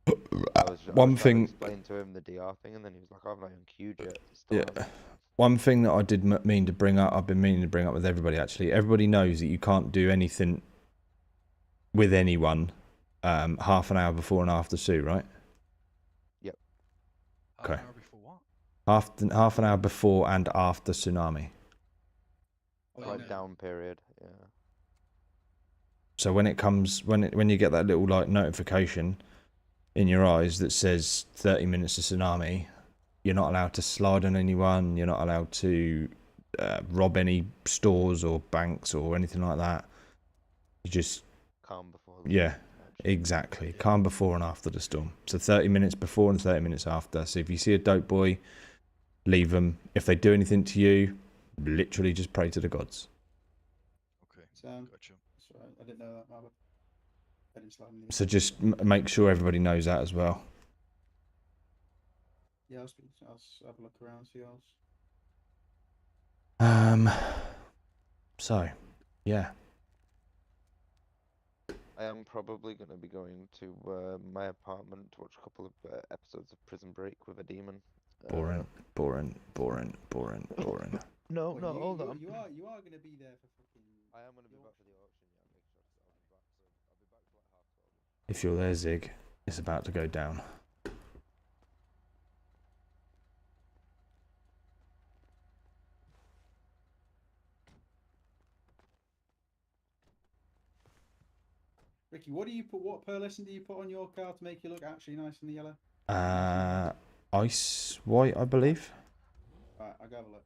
I was One trying thing. to explain to him the DR thing, and then he was like, "I've not even queued yet." Yeah. One thing that I did mean to bring up, I've been meaning to bring up with everybody actually. Everybody knows that you can't do anything with anyone half an hour before and after Sue, right? Yep. Okay. Half an hour before what? Half an hour before and after tsunami. Like down period, yeah. So when it comes, when you get that little like notification in your eyes that says 30 minutes to tsunami, you're not allowed to slide on anyone. You're not allowed to rob any stores or banks or anything like that. You just calm before. Yeah, exactly. Calm before and after the storm. So 30 minutes before and 30 minutes after. So if you see a dope boy, leave them. If they do anything to you, literally just pray to the gods. Okay. Gotcha. Right. I didn't know that. I didn't slide So just make sure everybody knows that as well. Yeah, I'll have a look around, see else. So, yeah. I am probably going to be going to my apartment to watch a couple of episodes of Prison Break with a demon. Boring. No, Wait, hold on. You are going to be there for fucking. I am going to be back for the auction. Yeah, make sure I'll be back. So I'll be back for like 12:30. If you're there, Zig, it's about to go down. Ricky, what do you put? What pearlescent do you put on your car to make you look actually nice in the yellow? Ice white, I believe. Right, I'll go have a look.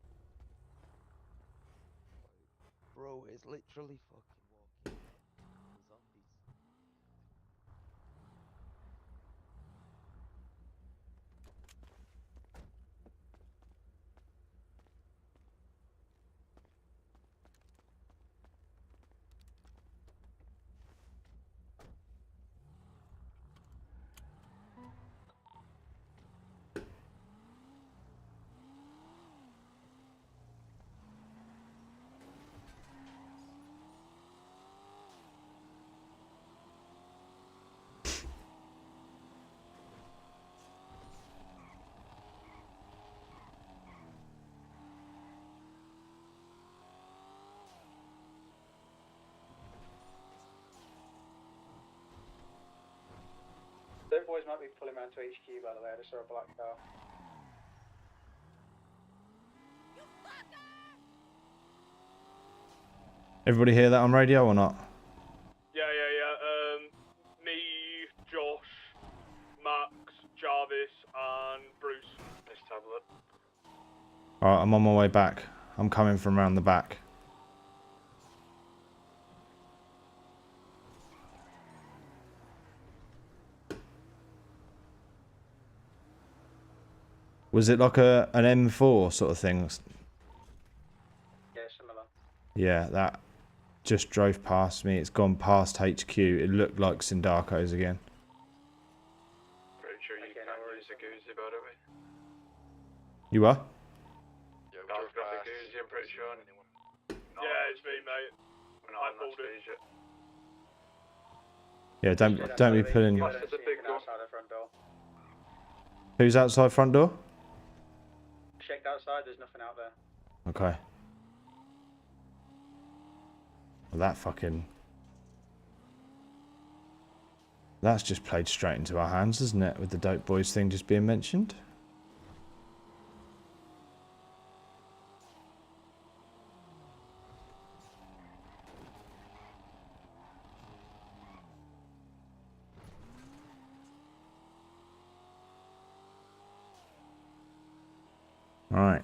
Bro, it's literally fucking walking the zombies. Those boys might be pulling around to HQ, by the way. I just saw a black car. Everybody hear that on radio or not? Yeah. Me, Josh, Max, Jarvis, and Bruce. This tablet. Alright, I'm on my way back. I'm coming from around the back. Was it like an M4 sort of thing? Yeah, similar. Yeah, that just drove past me. It's gone past HQ. It looked like Sindaco's again. Pretty sure you can't use a Goosey, by the way. You are? Yeah, I've got the Goosey, I'm pretty sure. Yeah, it's me, mate. I pulled it. Yeah, don't be pulling. Outside the front door. Who's outside front door? Checked outside, there's nothing out there. Okay. Well, that's just played straight into our hands, isn't it? With the dope boys thing just being mentioned. Right.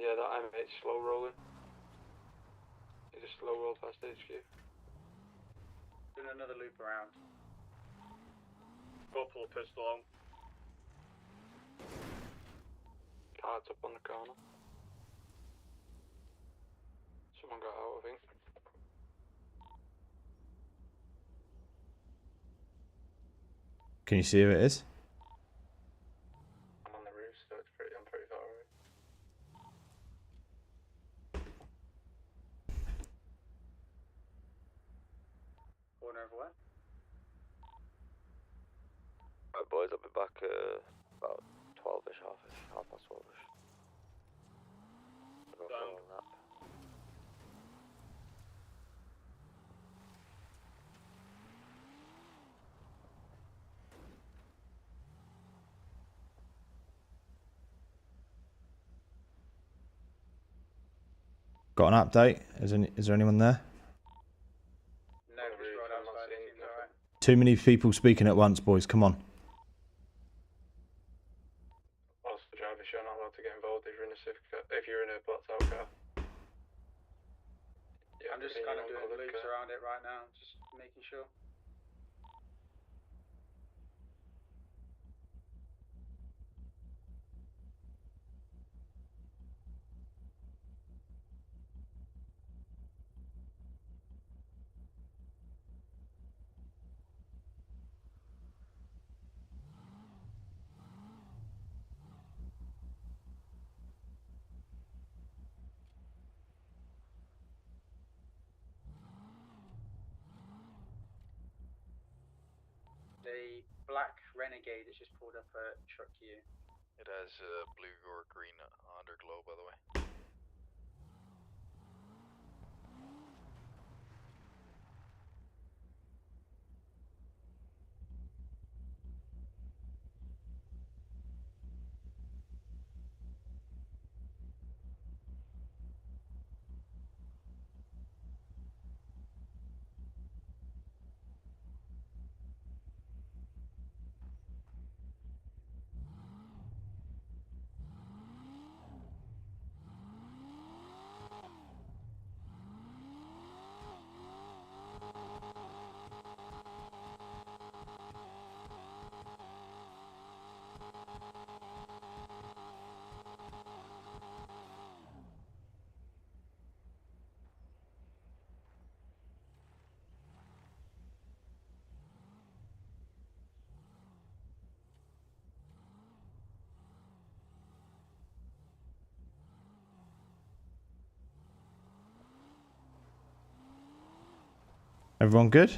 Yeah, that MH slow rolling. He just slow rolled past HQ. Doing another loop around. Go pull a pistol out. Cards up on the corner. Someone got out, I think. Can you see who it is? I'm on the roof, so I'm pretty far away. Corner of where? Right, boys, I'll be back about 12ish, half past 12ish. I'll go for a little nap. Got an update? Is there anyone there? No, just rode outside. It seems alright. Too many people speaking at once, boys. Come on. Whilst the driver's you're not allowed to get involved if you're in a civic car, if you're in a blacked out car. Yeah, I'm just kind of doing loops around it right now, just making sure. black Renegade that's just pulled up at Truck U. It has blue or green underglow, by the way. Everyone good?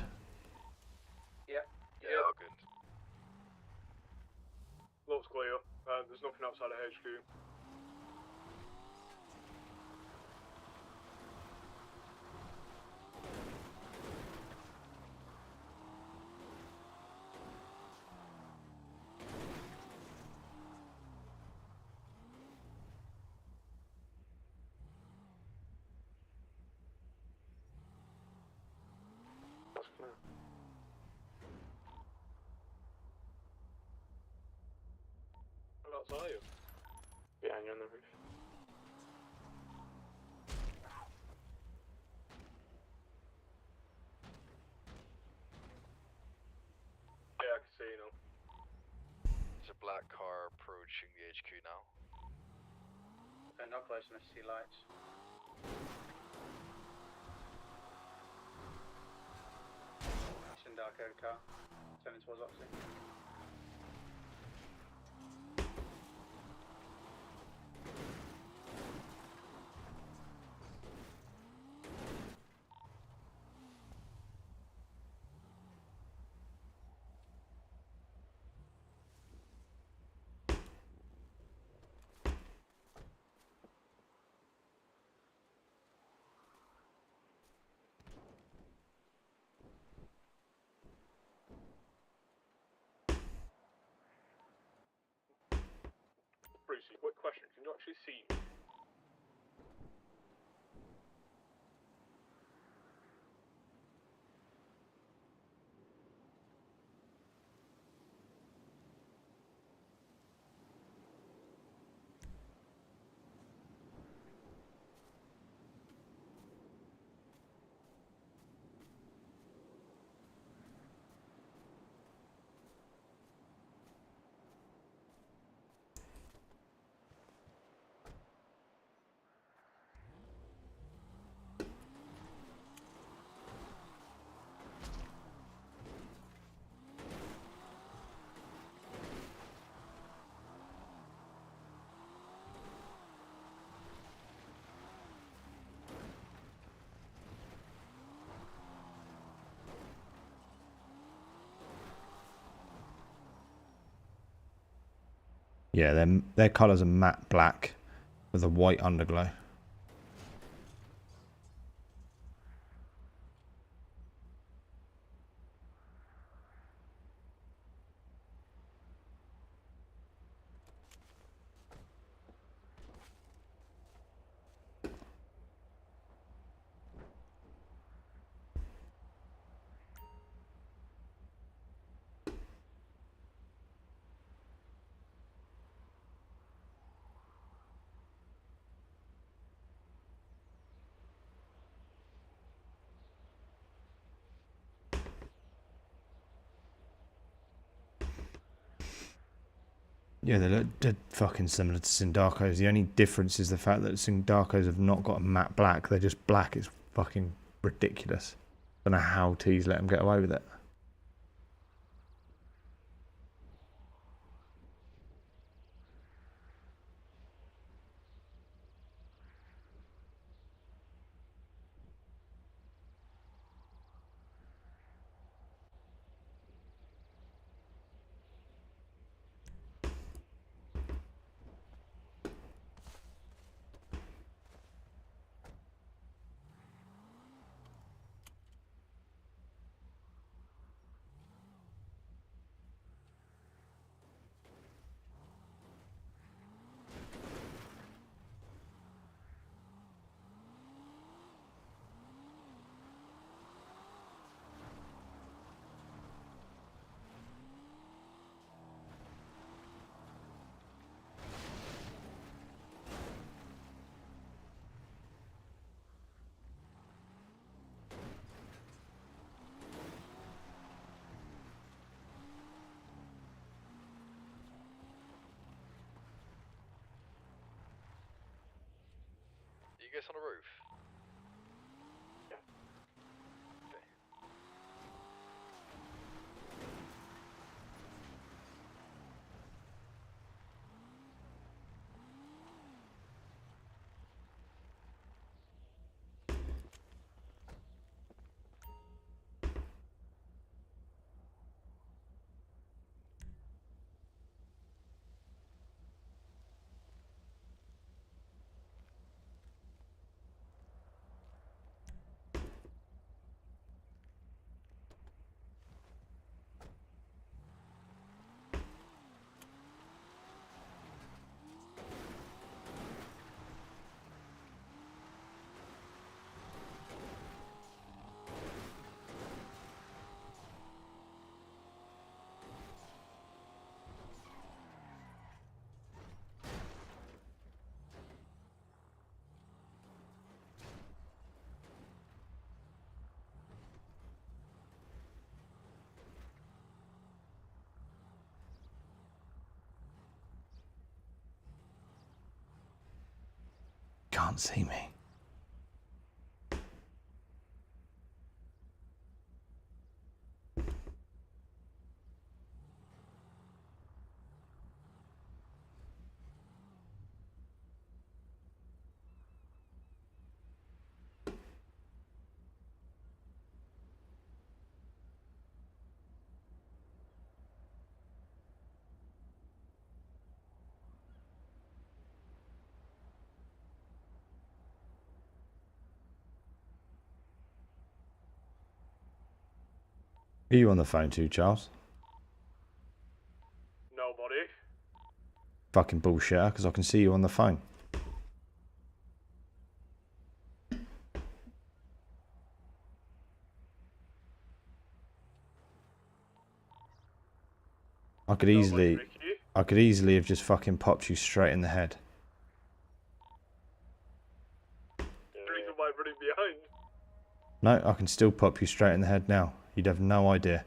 Yeah. Yeah, all good. Looks clear. There's nothing outside of HQ. Whereabouts are you? Behind you on the roof. Yeah, I can see you now. There's a black car approaching the HQ now. They're not close enough to see lights. Sindarko car, turning towards Oxy. Brucey, quick question. Can you actually see me? Yeah, their colours are matte black with a white underglow. Yeah, they look dead fucking similar to Sindarko's. The only difference is the fact that Sindarko's have not got a matte black. They're just black. It's fucking ridiculous. Don't know how T's let them get away with it. you guys on the roof? Can't see me. Are you on the phone too, Charles? Nobody. Fucking bullshitter, because I can see you on the phone. I could easily have just fucking popped you straight in the head. The reason why I'm running behind. No, I can still pop you straight in the head now. You'd have no idea.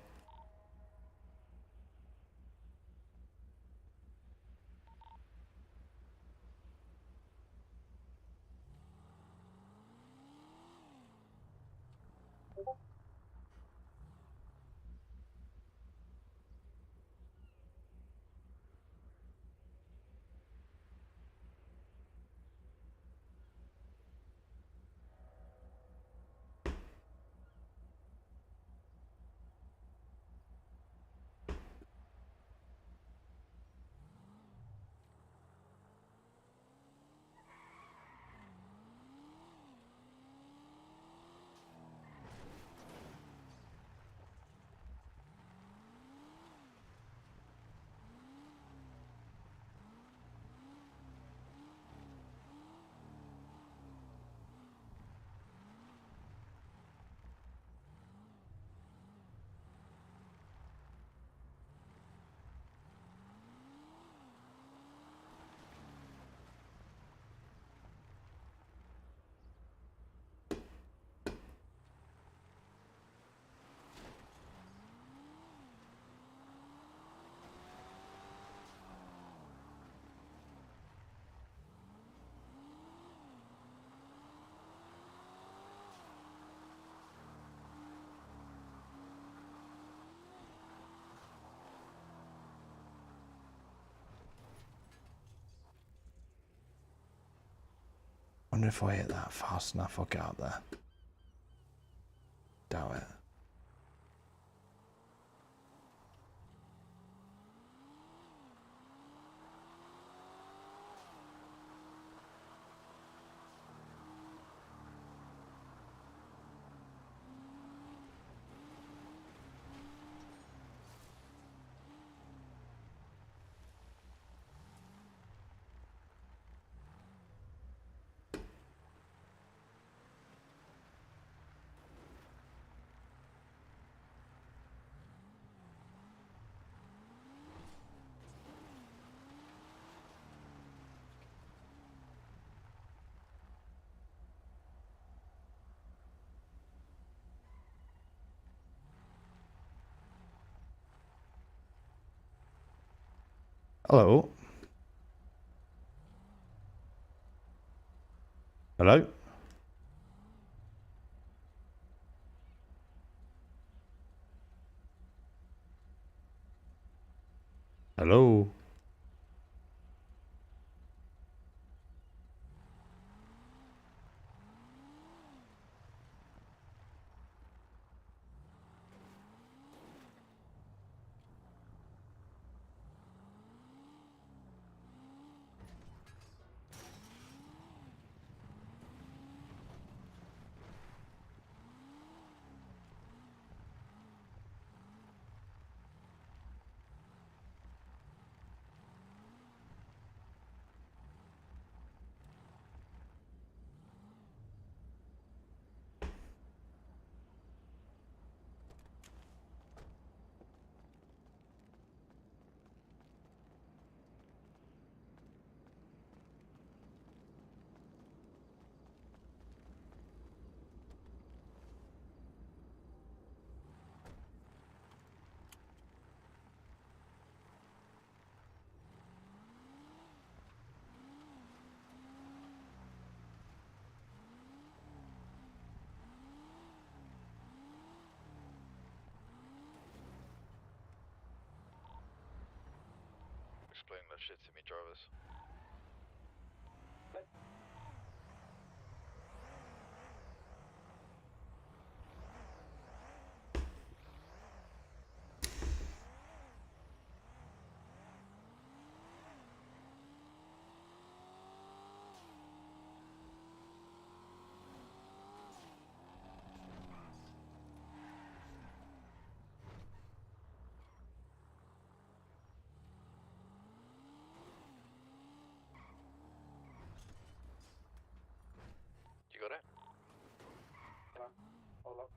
I wonder if I hit that fast enough, I'll get up there. Doubt it. Hello? Hello? Hello? Explain that shit to me, Jarvis. You got it? Hold up.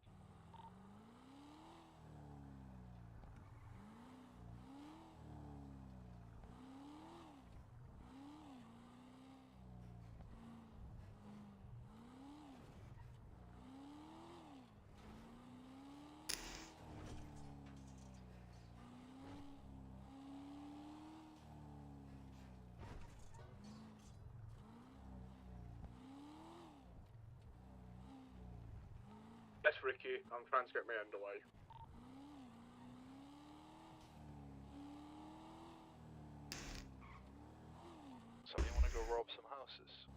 Yes, Ricky, I'm trying to get my end away. So you want to go rob some houses?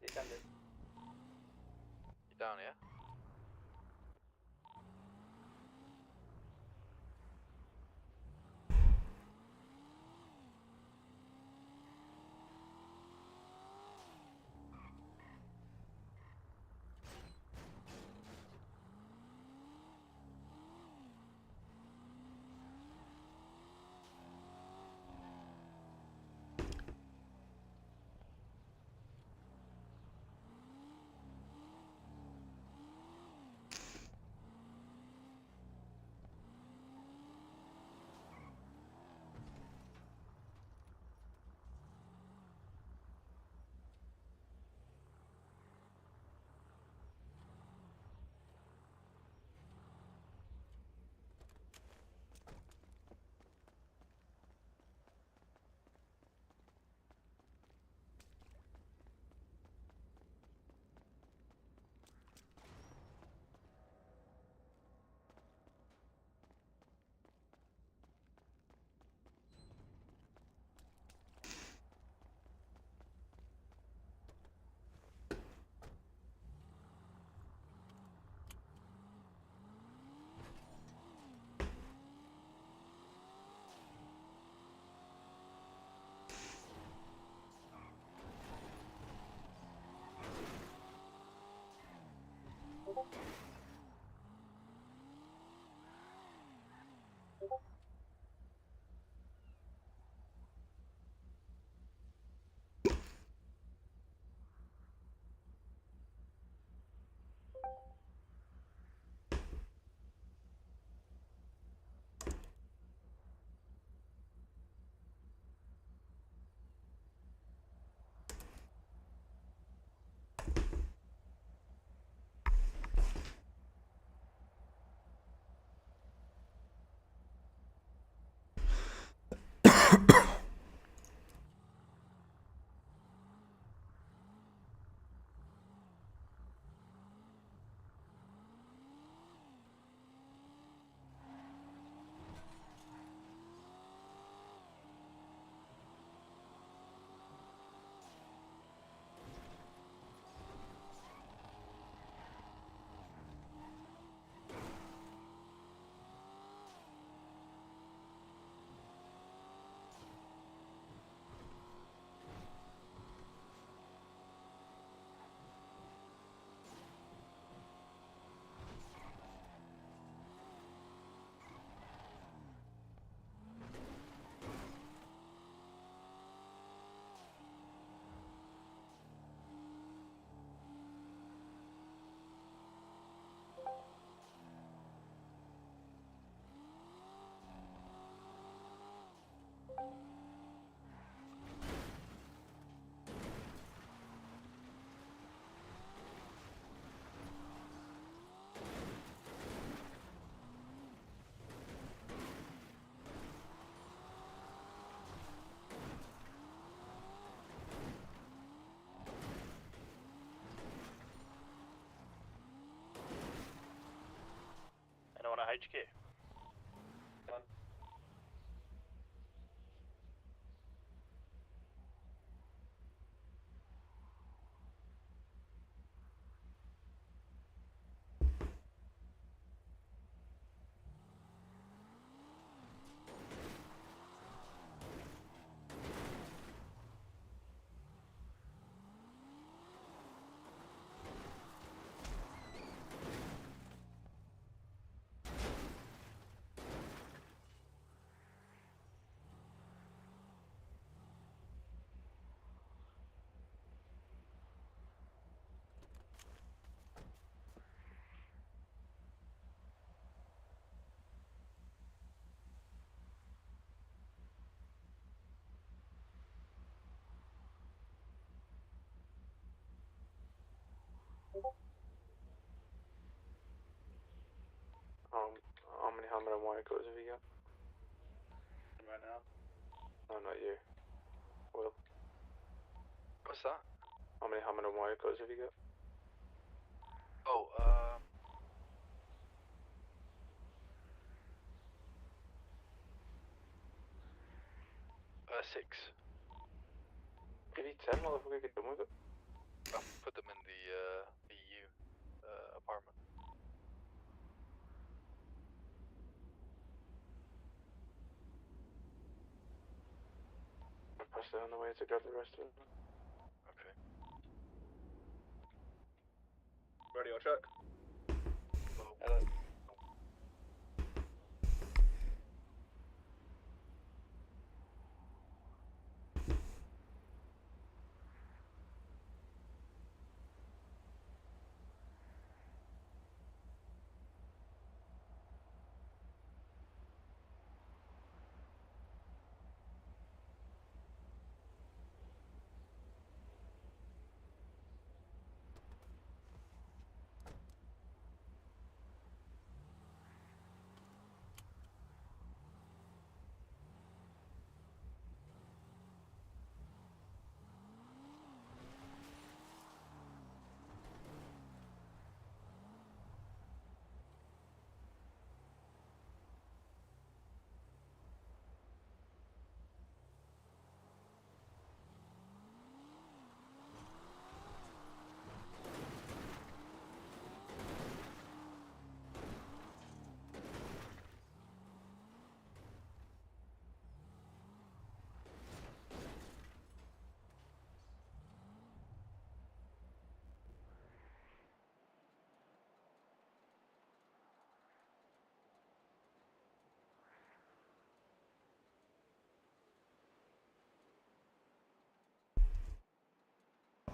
You can do. You down, yeah? HQ. How many hammer and wire cutters have you got? Right now. No, not you. Will. What's that? How many hammer and wire cutters have you got? Oh, 6. Give you 10, motherfucker, get done with it. I've put them in the EU apartment. I'll pass it on the way to grab the rest of them. Okay. Radio check. Hello.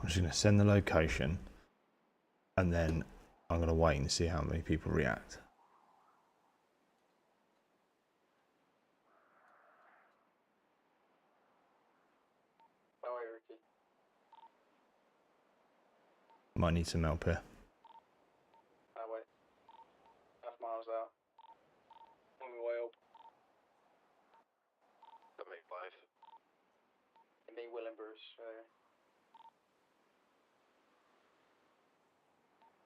I'm just going to send the location and then I'm going to wait and see how many people react. How are you, Ricky? Might need some help here. Wait. Half miles out. On the way up. That make 5. Me, Will and Bruce.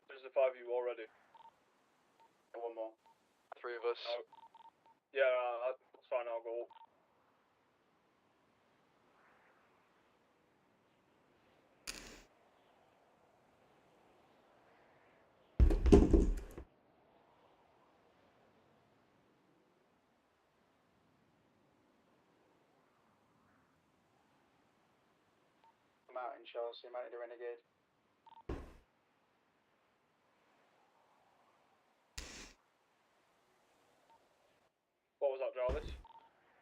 There's the 5 of you already. One more. 3 of us. Yeah, that's fine, I'll go up. I'm out in Chelsea, might need a renegade. What was that, Jarvis?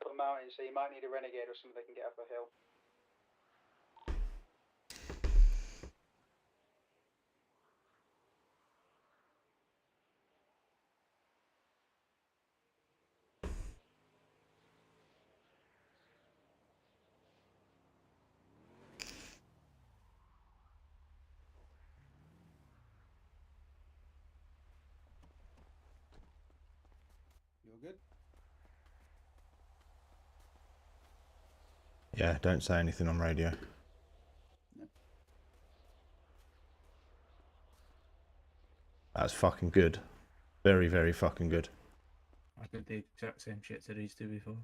Up a mountain, so you might need a renegade or something that can get up a hill. You're good? Yeah, don't say anything on radio. No. That's fucking good. Very, very fucking good. I did the exact same shit to these two before.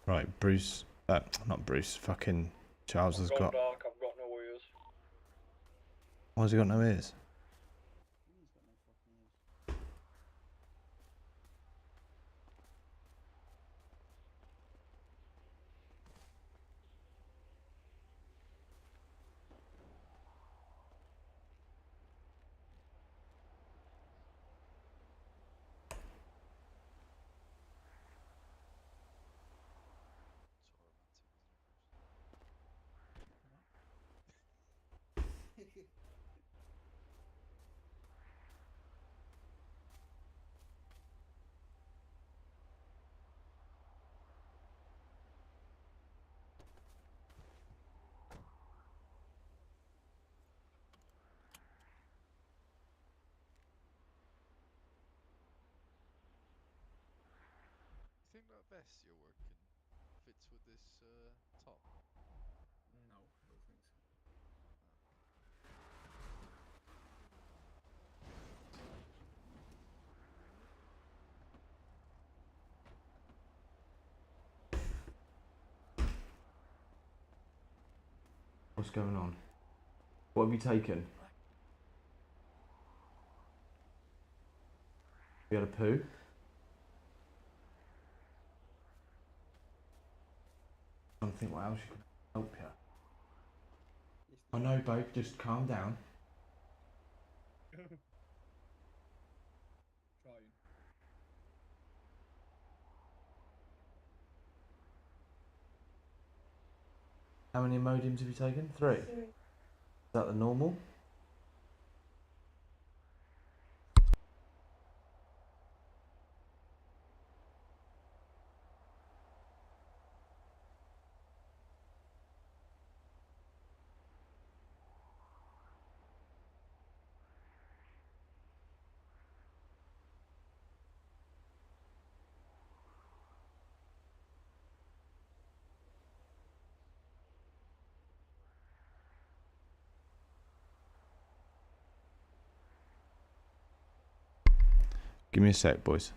Right, Bruce. Not Bruce. Fucking Charles has got. Dark, I've got no ears. Why has he got no ears? He's got no fucking ears. You think that vest you're working fits with this top? No, I don't think so. What's going on? What have you taken? You had a poo? I don't think what else you can help you. I know, babe. Just calm down. Trying. How many Imodiums have you taken? 3. Is that the normal? Give me a sec, boys.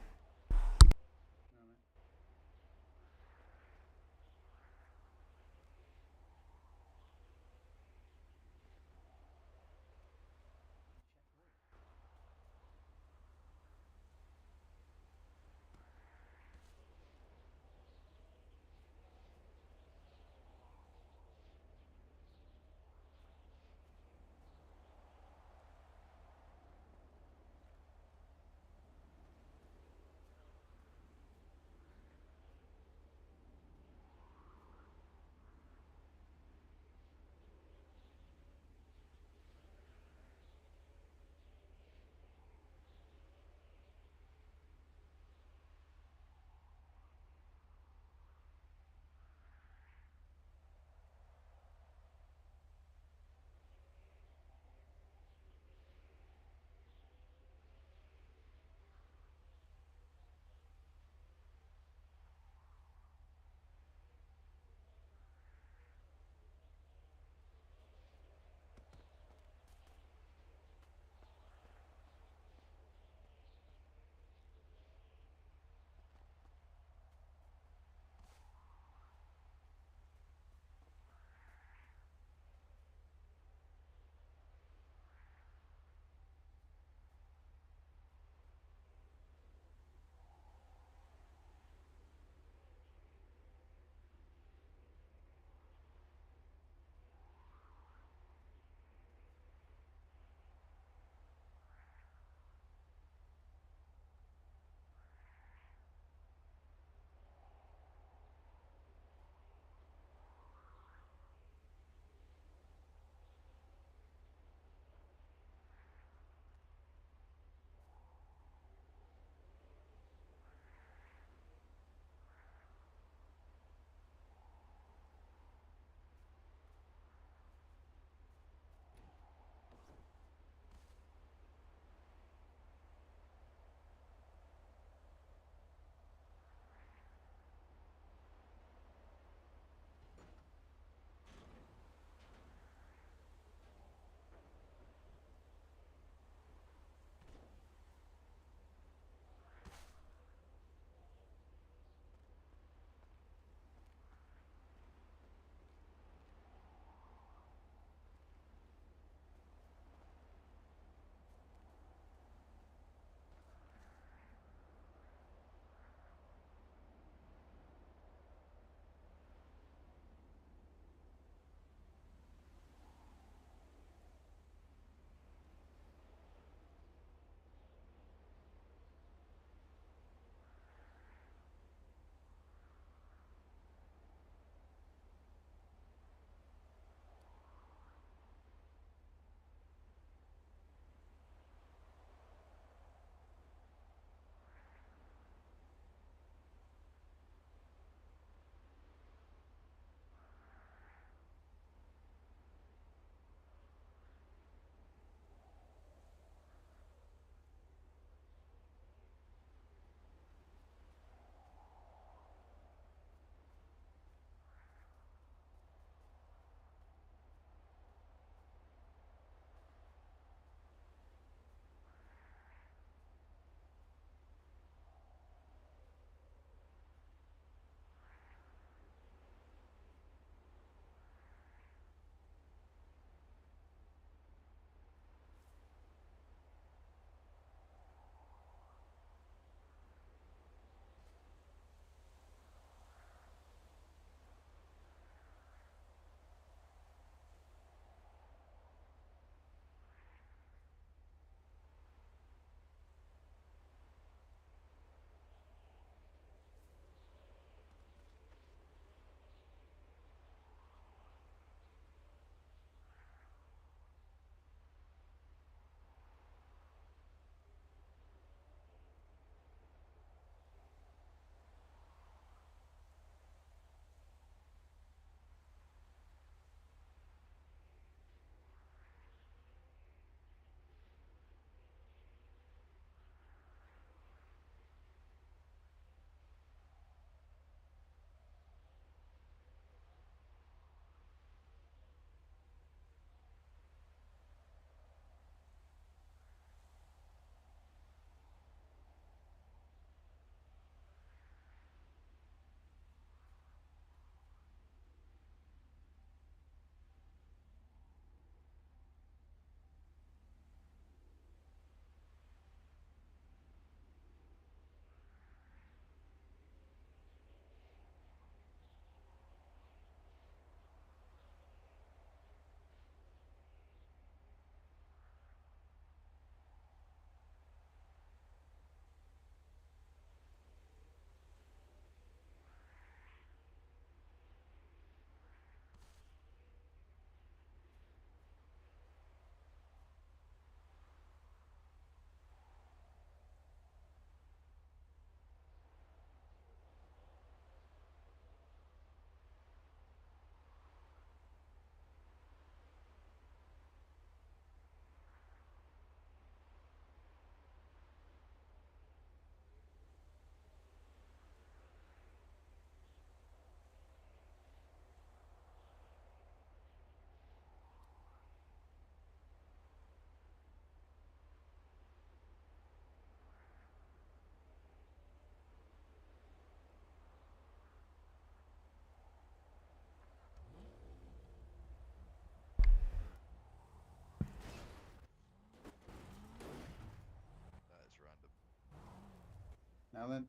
Now then.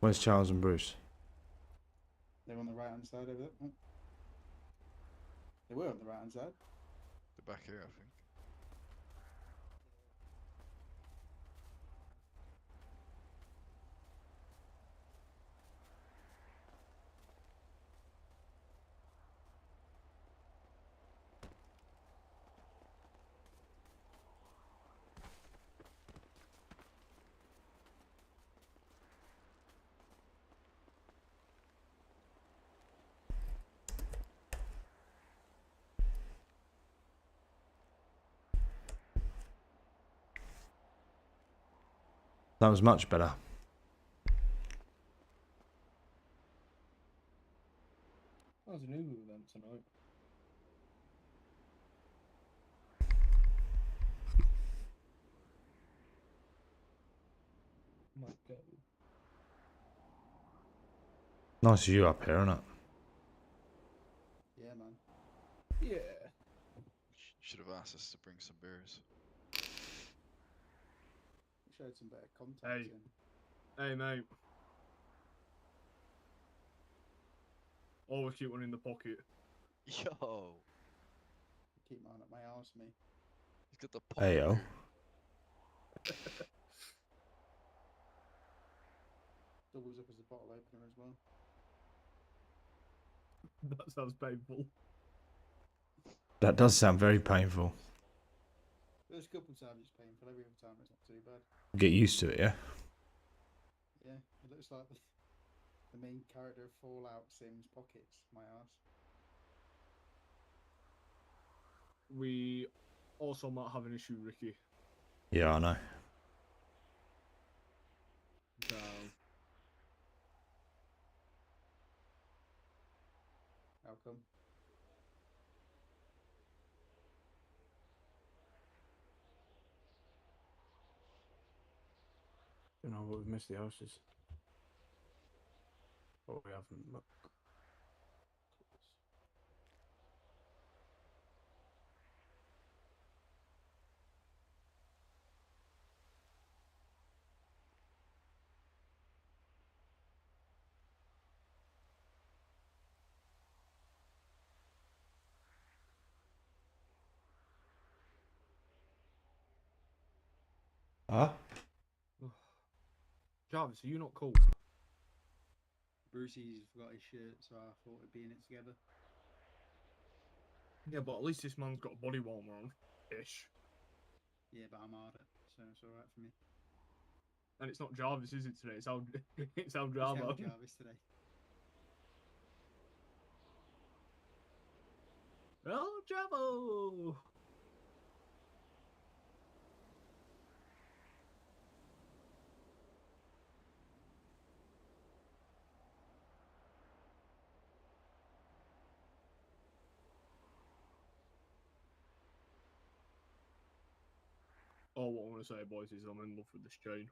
Where's Charles and Bruce? They're on the right hand side over there. Oh. They were on the right hand side. They're back here, I think. That was much better. That was a new event tonight. Might go. Nice view up here, isn't it? Yeah, man. Yeah. Should have asked us to bring some beers. Showed some better contact Hey. in. Hey, mate. Always keep one in the pocket. Yo, Keep mine up my arse, me. he's got the pocket Ayo. beer. Doubles up as a bottle opener as well. That sounds painful. That does sound very painful. There's a couple of times it's painful. Every other time it's not too bad. Get used to it, yeah? Yeah, it looks like the main character of Fallout Sims pockets. My arse. We also might have an issue, Ricky. Yeah, I know. So, How come? You know, but we've missed the houses. But we haven't. But... Huh? Jarvis, are you not cool? Brucey's forgot his shirt, so I thought we'd be in it together. Yeah, but at least this man's got a body warmer on. Ish. Yeah, but I'm harder, so it's alright for me. And it's not Jarvis, is it, today? It's our, it's our It's drama. Hell Jarvis today. Oh, Javo! Oh, what I want to say, boys, is I'm in love with this chain.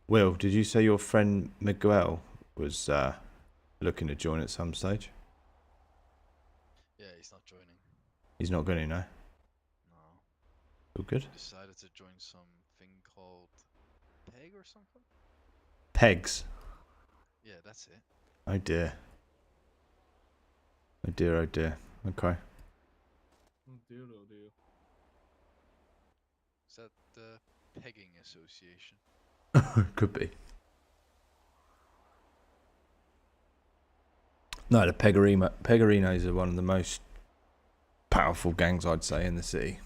Will, did you say your friend Miguel was looking to join at some stage? Yeah, he's not joining. He's not going to, no? No. All good? He decided to join something called Peg or something? Pegs. Yeah, that's it. Oh dear. Oh dear, oh dear. Okay. Oh dear, oh dear. Is that the Pegging Association? Could be. No, the Pegarinos are one of the most powerful gangs, I'd say, in the city.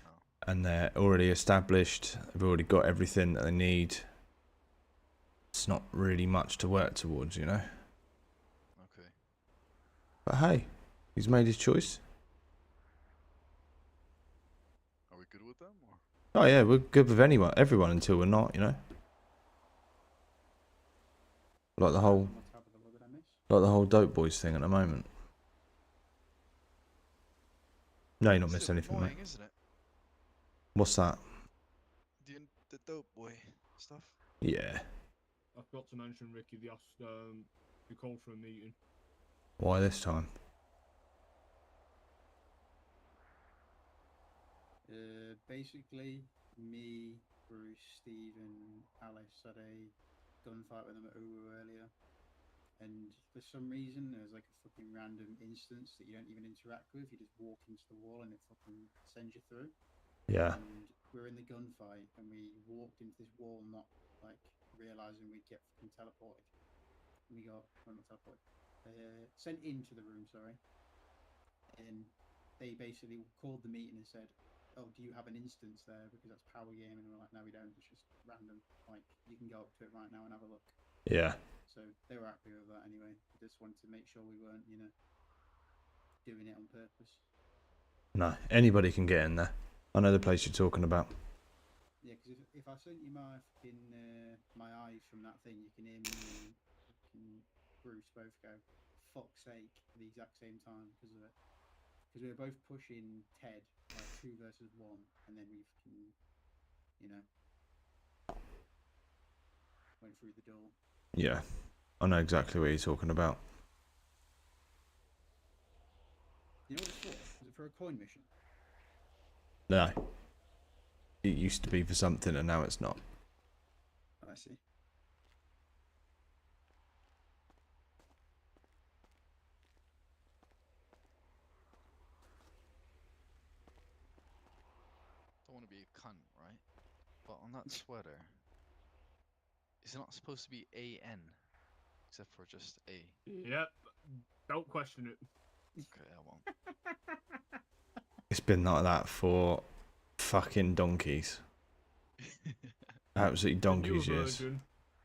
Oh. And they're already established. They've already got everything that they need. it's not really much to work towards, you know. Okay. But hey, he's made his choice. Are we good with them or? Oh yeah, we're good with everyone until we're not, you know. Like the whole dope boys thing at the moment. No, you're not It's missed a bit anything, annoying, mate. isn't it? What's that? The dope boy stuff. Yeah. I forgot to mention, Ricky, they asked, they called for a meeting. Why this time? Basically, me, Bruce, Steve, and Alice had a gunfight with them at Uru earlier. And for some reason, there's like a fucking random instance that you don't even interact with. You just walk into the wall and it fucking sends you through. Yeah. And we're in the gunfight and we walked into this wall, not like realizing we'd get fucking teleported. We got, well, not teleported, sent into the room, sorry. And they basically called the meeting and said, "Oh, do you have an instance there? Because that's power game." And we're like, "No, we don't. It's just random. Like, you can go up to it right now and have a look." Yeah. So they were happy with that anyway. Just wanted to make sure we weren't, you know, doing it on purpose. No, anybody can get in there. I know the place you're talking about. Yeah, because if I sent you my fucking my eyes from that thing, you can hear me and fucking Bruce both go, "Fuck's sake," at the exact same time because of it. Because we were both pushing Ted like 2 versus 1, and then we fucking, you know, went through the door. Yeah. I know exactly what you're talking about. You know what it's for? Is it for a coin mission? No. It used to be for something and now it's not. I see. Don't want to be a cunt, right? But on that sweater, is it not supposed to be AN? Except for just A. Yep. Don't question it. Okay, I won't. It's been like that for fucking donkeys. Absolutely donkeys, The newer yes. version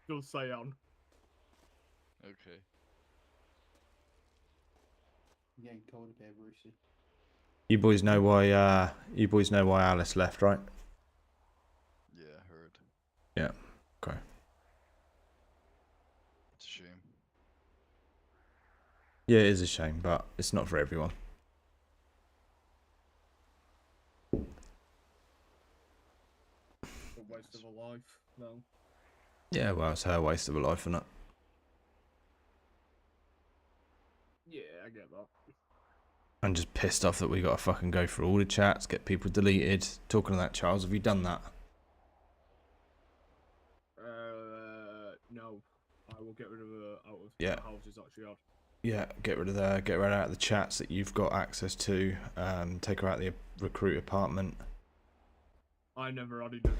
does say on. Okay. I'm getting cold a bit, Brucey. You boys know why Alice left, right? Yeah, I heard. Yeah. Okay. It's a shame. Yeah, it is a shame, but it's not for everyone. A waste of a life, no. Yeah, well, it's her waste of a life, isn't it? Yeah, I get that. I'm just pissed off that we got to fucking go through all the chats, get people deleted. Talking of that, Charles, have you done that? No. I will get rid of out of Yeah. the houses actually had. Yeah, get rid of out of the chats that you've got access to. Take her out of the recruit apartment. I never added it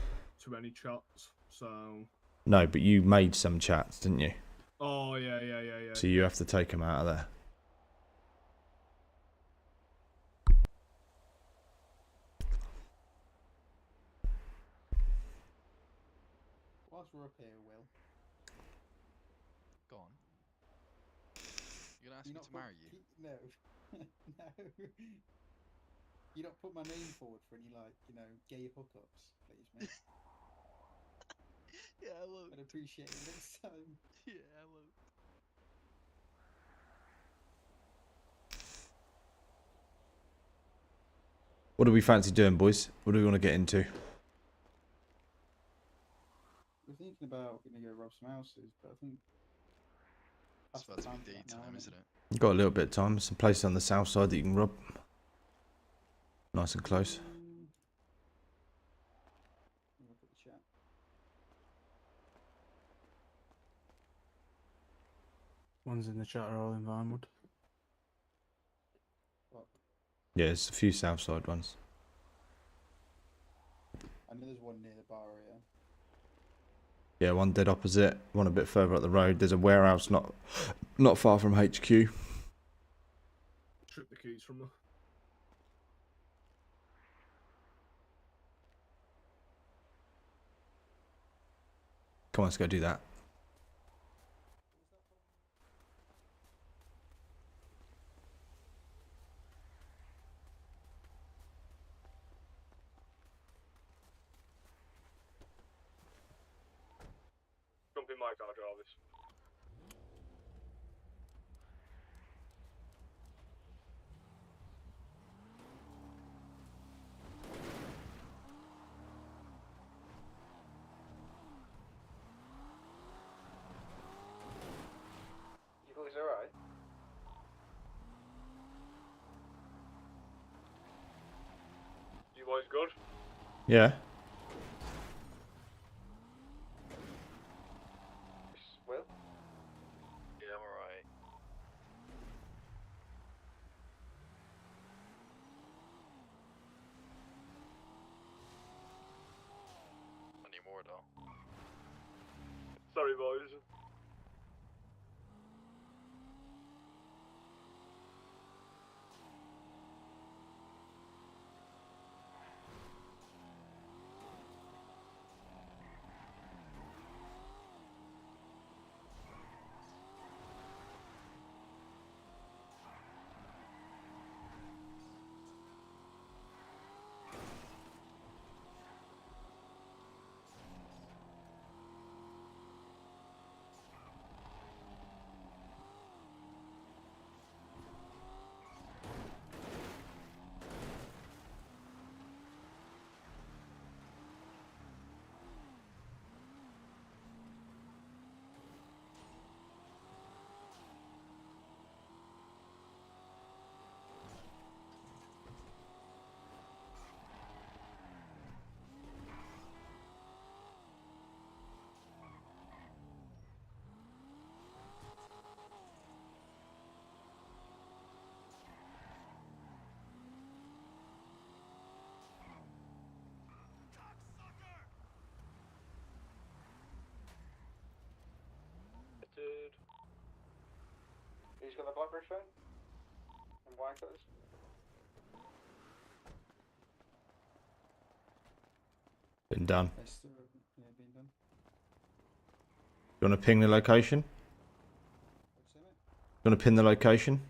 to any chats, so. No, but you made some chats, didn't you? Oh yeah. So you have to take them out of there. Whilst we're up here, Will. Go on. You're gonna ask me to marry you? No. No. You not put my name forward for any, like, you know, gay hookups, please, mate. Yeah, I won't. I'd appreciate it next time. Yeah, I won't. What do we fancy doing, boys? What do we want to get into? We're thinking about going to go rob some houses, but I think It's that's about the to be time for that now, daytime, isn't isn't it? it? You've got a little bit of time. There's some places on the south side that you can rob. Nice and close. Look at the chat. Ones in the chat are all in Vinewood. Fuck. Yeah, there's a few south side ones. I know there's one near the bar area. Yeah, one dead opposite, one a bit further up the road. There's a warehouse not far from HQ. Strip the keys from her. Come on, let's go do that. my car, Jarvis. You boys alright? You boys good? Yeah. Will? Yeah, I'm alright. Not anymore though. Sorry, boys. Dude. Who's got the Blackberry phone? And wine cutters? Been done. Yeah, being done. You want to ping the location? What's in it? You want to pin the location?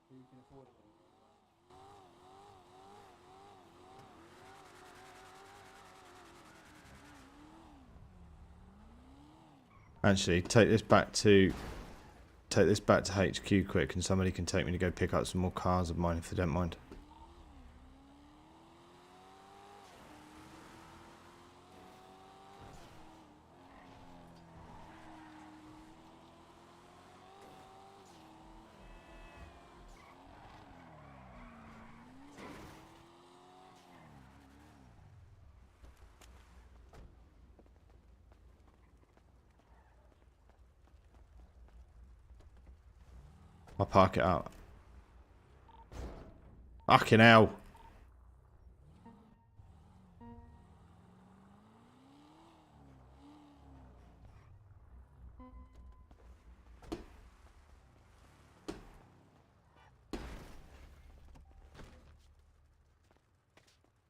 Who can afford it? Actually, take this back to HQ quick, and somebody can take me to go pick up some more cars of mine if they don't mind. I'll park it out. Fucking hell.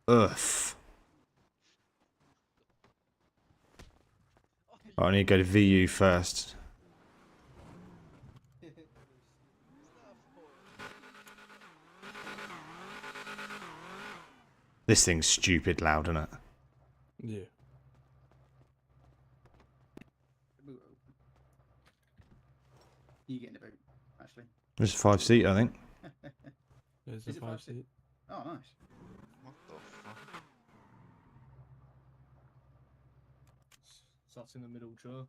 Ugh. I need to go to VU first. This thing's stupid loud, isn't it? Yeah. Boot open. You get in the boot, actually. It's a 5-seat, I think. There's Is a it 5-seat. Oh, nice. What the fuck? Sat in the middle chair.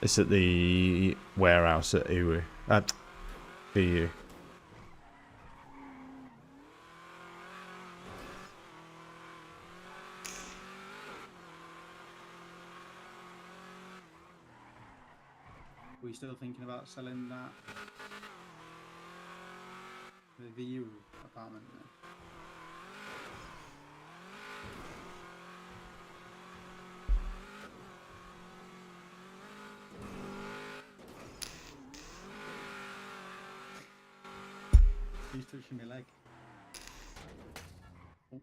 It's at the warehouse at Iwu. BU. Were you still thinking about selling that? The VU apartment then? Who's touching my leg? Oh.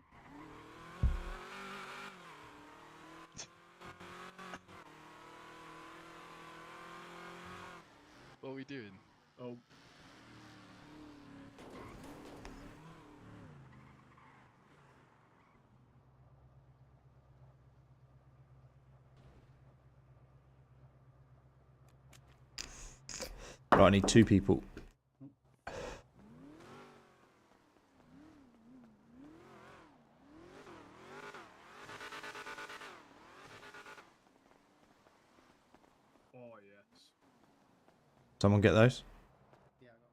What are we doing? Oh, Right, I need 2 people. oh yes. Someone get those? Yeah, I got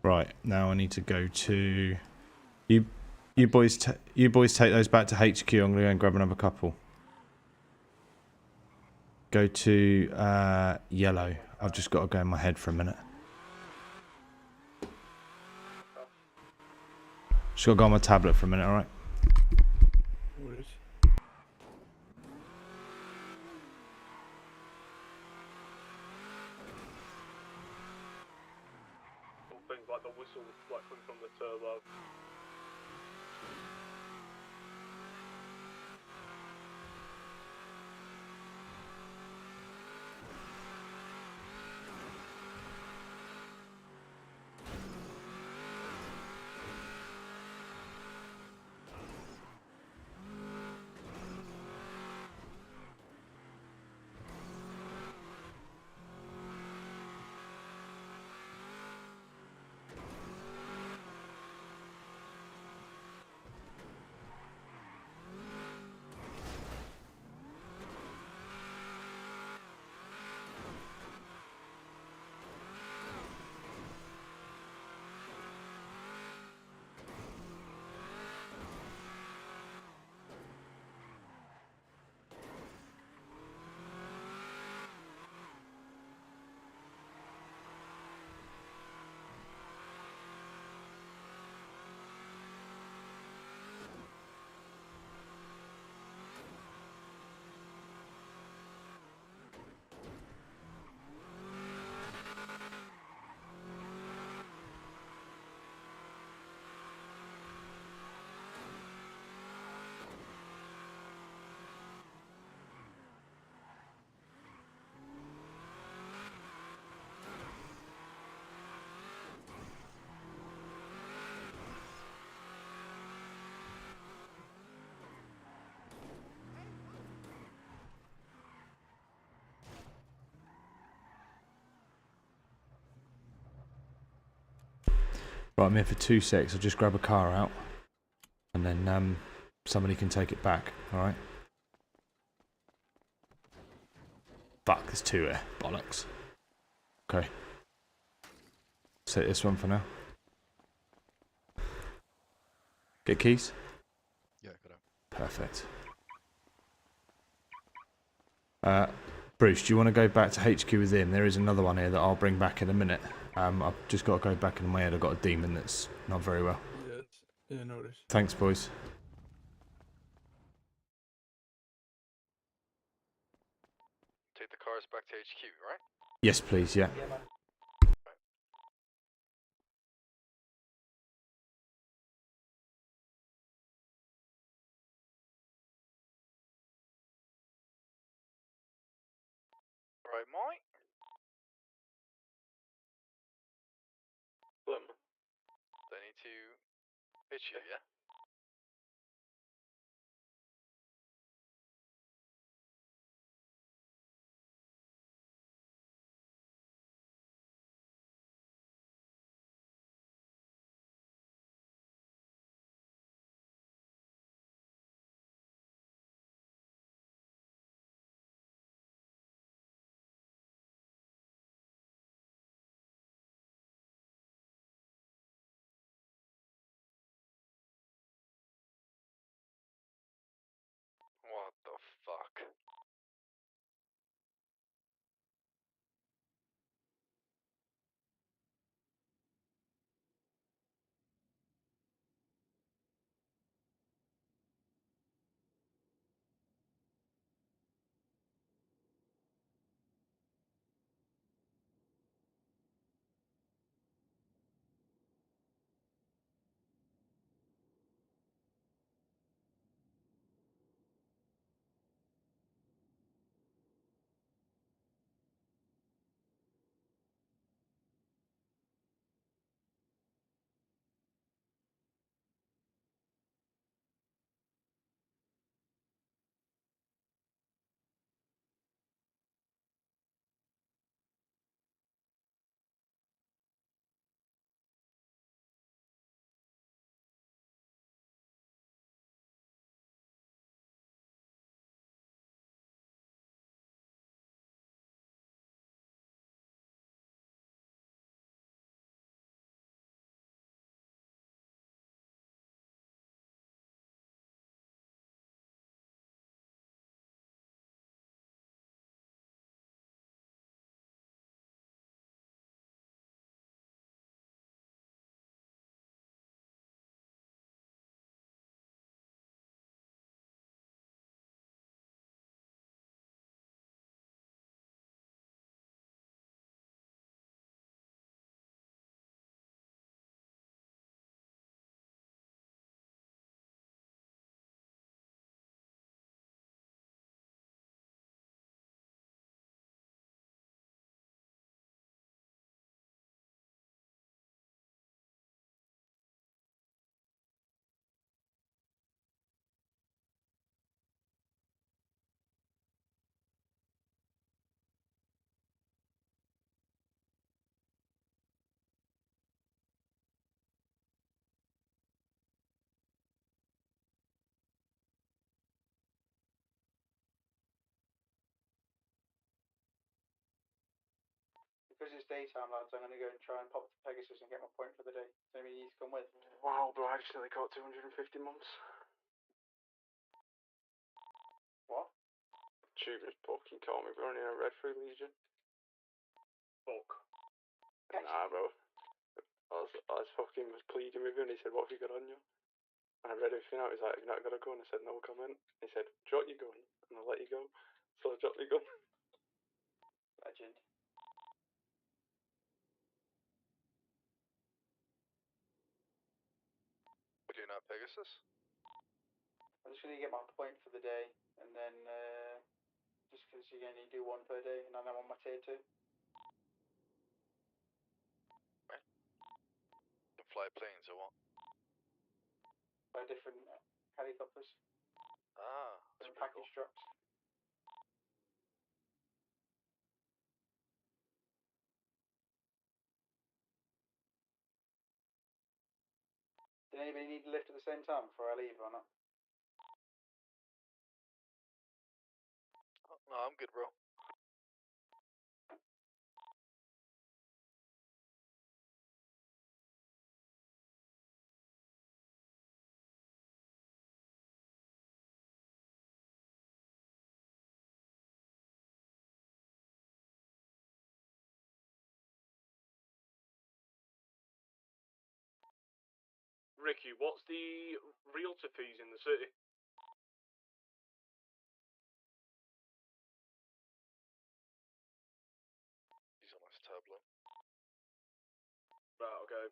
Right, now I need to go to you. You boys take those back to HQ. I'm gonna go and grab another couple. Go to yellow. I've just got to go in my head for a minute. Just got to go on my tablet for a minute. All right. What is? Things like the whistle, like coming from the turbo. Right, I'm here for 2 secs. I'll just grab a car out, and then somebody can take it back. All right. Fuck, there's 2 here. Bollocks. Okay. Set this one for now. Get keys? Yeah, got it. Perfect. Bruce, do you want to go back to HQ with him? There is another one here that I'll bring back in a minute. I've just got to go back in my head. I've got a demon that's not very well. Yes. Yeah, notice. Thanks, boys. Take the cars back to HQ, right? Yes, please, yeah. Right, Mike? Flip. They need to It's you, yeah? What the fuck? Because it's daytime, lads, I'm going to go and try and pop to Pegasus and get my point for the day. So you need to come with. Wow, bro, I accidentally got 250 months. What? Tube just fucking caught me, bro, in a red free legion. Fuck. Nah, bro. I was fucking was pleading with him and he said, what have you got on you? And I read everything out, he's like, have you not got a gun? I said, no comment. He said, drop your gun and I'll let you go. So I dropped my gun. Legend. We're doing that Pegasus? I'm just going to get my point for the day, and then just because you only do one per day, and then I'm on my tier 2. Right. Can fly planes or what? By different helicopters. Ah, that's And pretty package cool. drops. Did anybody need a lift at the same time before I leave or not? Oh, no, I'm good, bro. Ricky, what's the realtor fees in the city? He's on his tablet. Right, okay.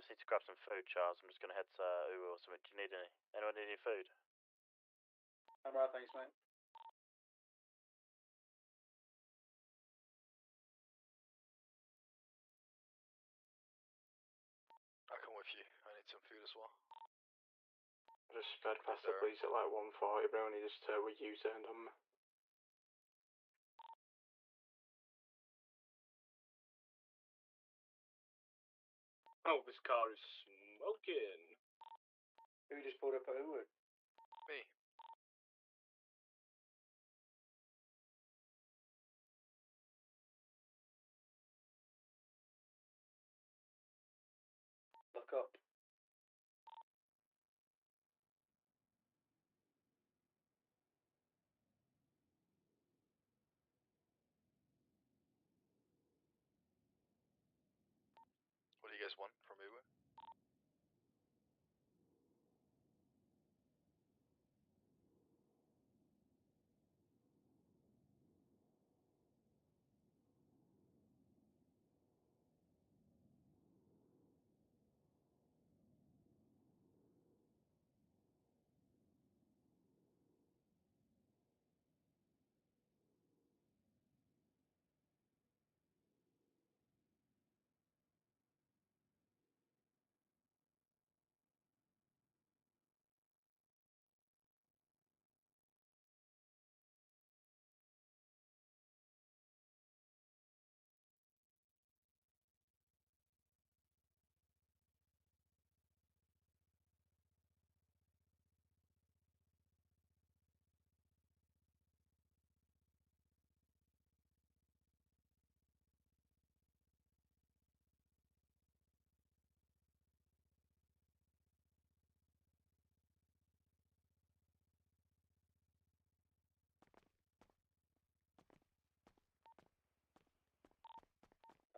just need to grab some food, Charles. I'm just gonna head to Uber or something. Do you need any? Anyone need any food? I'm right, thanks, mate. I'll come with you. I need some food as well. I just sped past the police at like 140, bro, and he just U-turned on me. Oh, this car is smoking. Who just pulled up at Uber? Me. Look up. What do you guys want from Uber?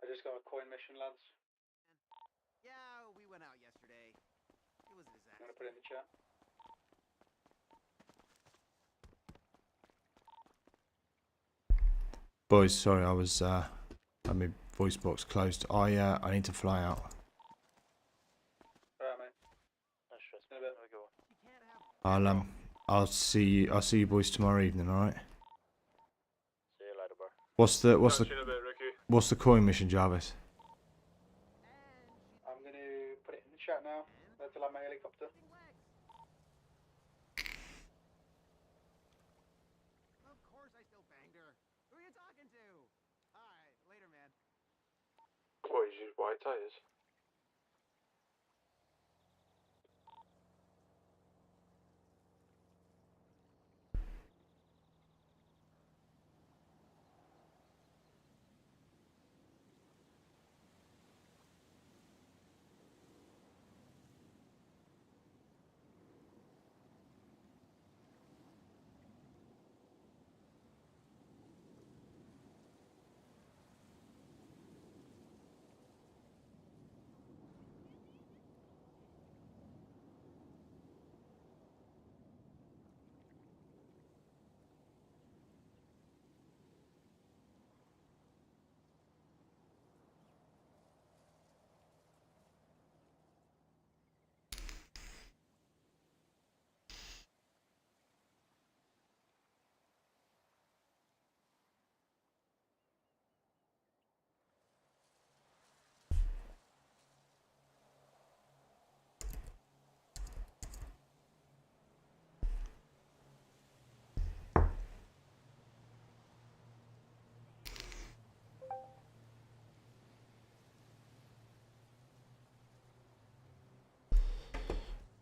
I just got a coin mission, lads. Yeah, we went out yesterday. It was a disaster. I'm gonna put it in the chat. Boys, sorry, I was had my voice box closed. I need to fly out. Alright, mate. No stress. In a bit. Have a good one. I'll see you boys tomorrow evening, alright? See you later, bro. What's Catch you in a bit, Ricky. the coin mission, Jarvis? I'm gonna put it in the chat now. Let's land my helicopter. Of course I still banged her. Who are you talking to? Alright, later, man. What, you use white tyres?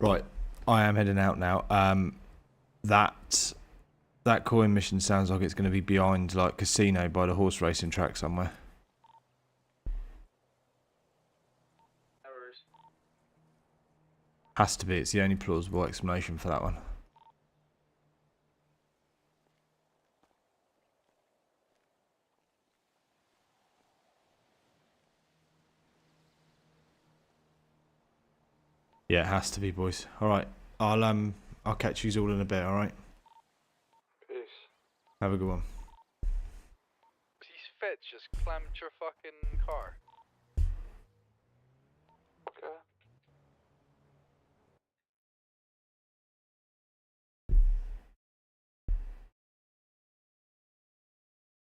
Right, I am heading out now. That coin mission sounds like it's going to be behind like casino by the horse racing track somewhere. No worries. Has to be. It's the only plausible explanation for that one. Yeah, it has to be, boys. All right, I'll catch you all in a bit. All right. Peace. Have a good one. These feds just clamped your fucking car.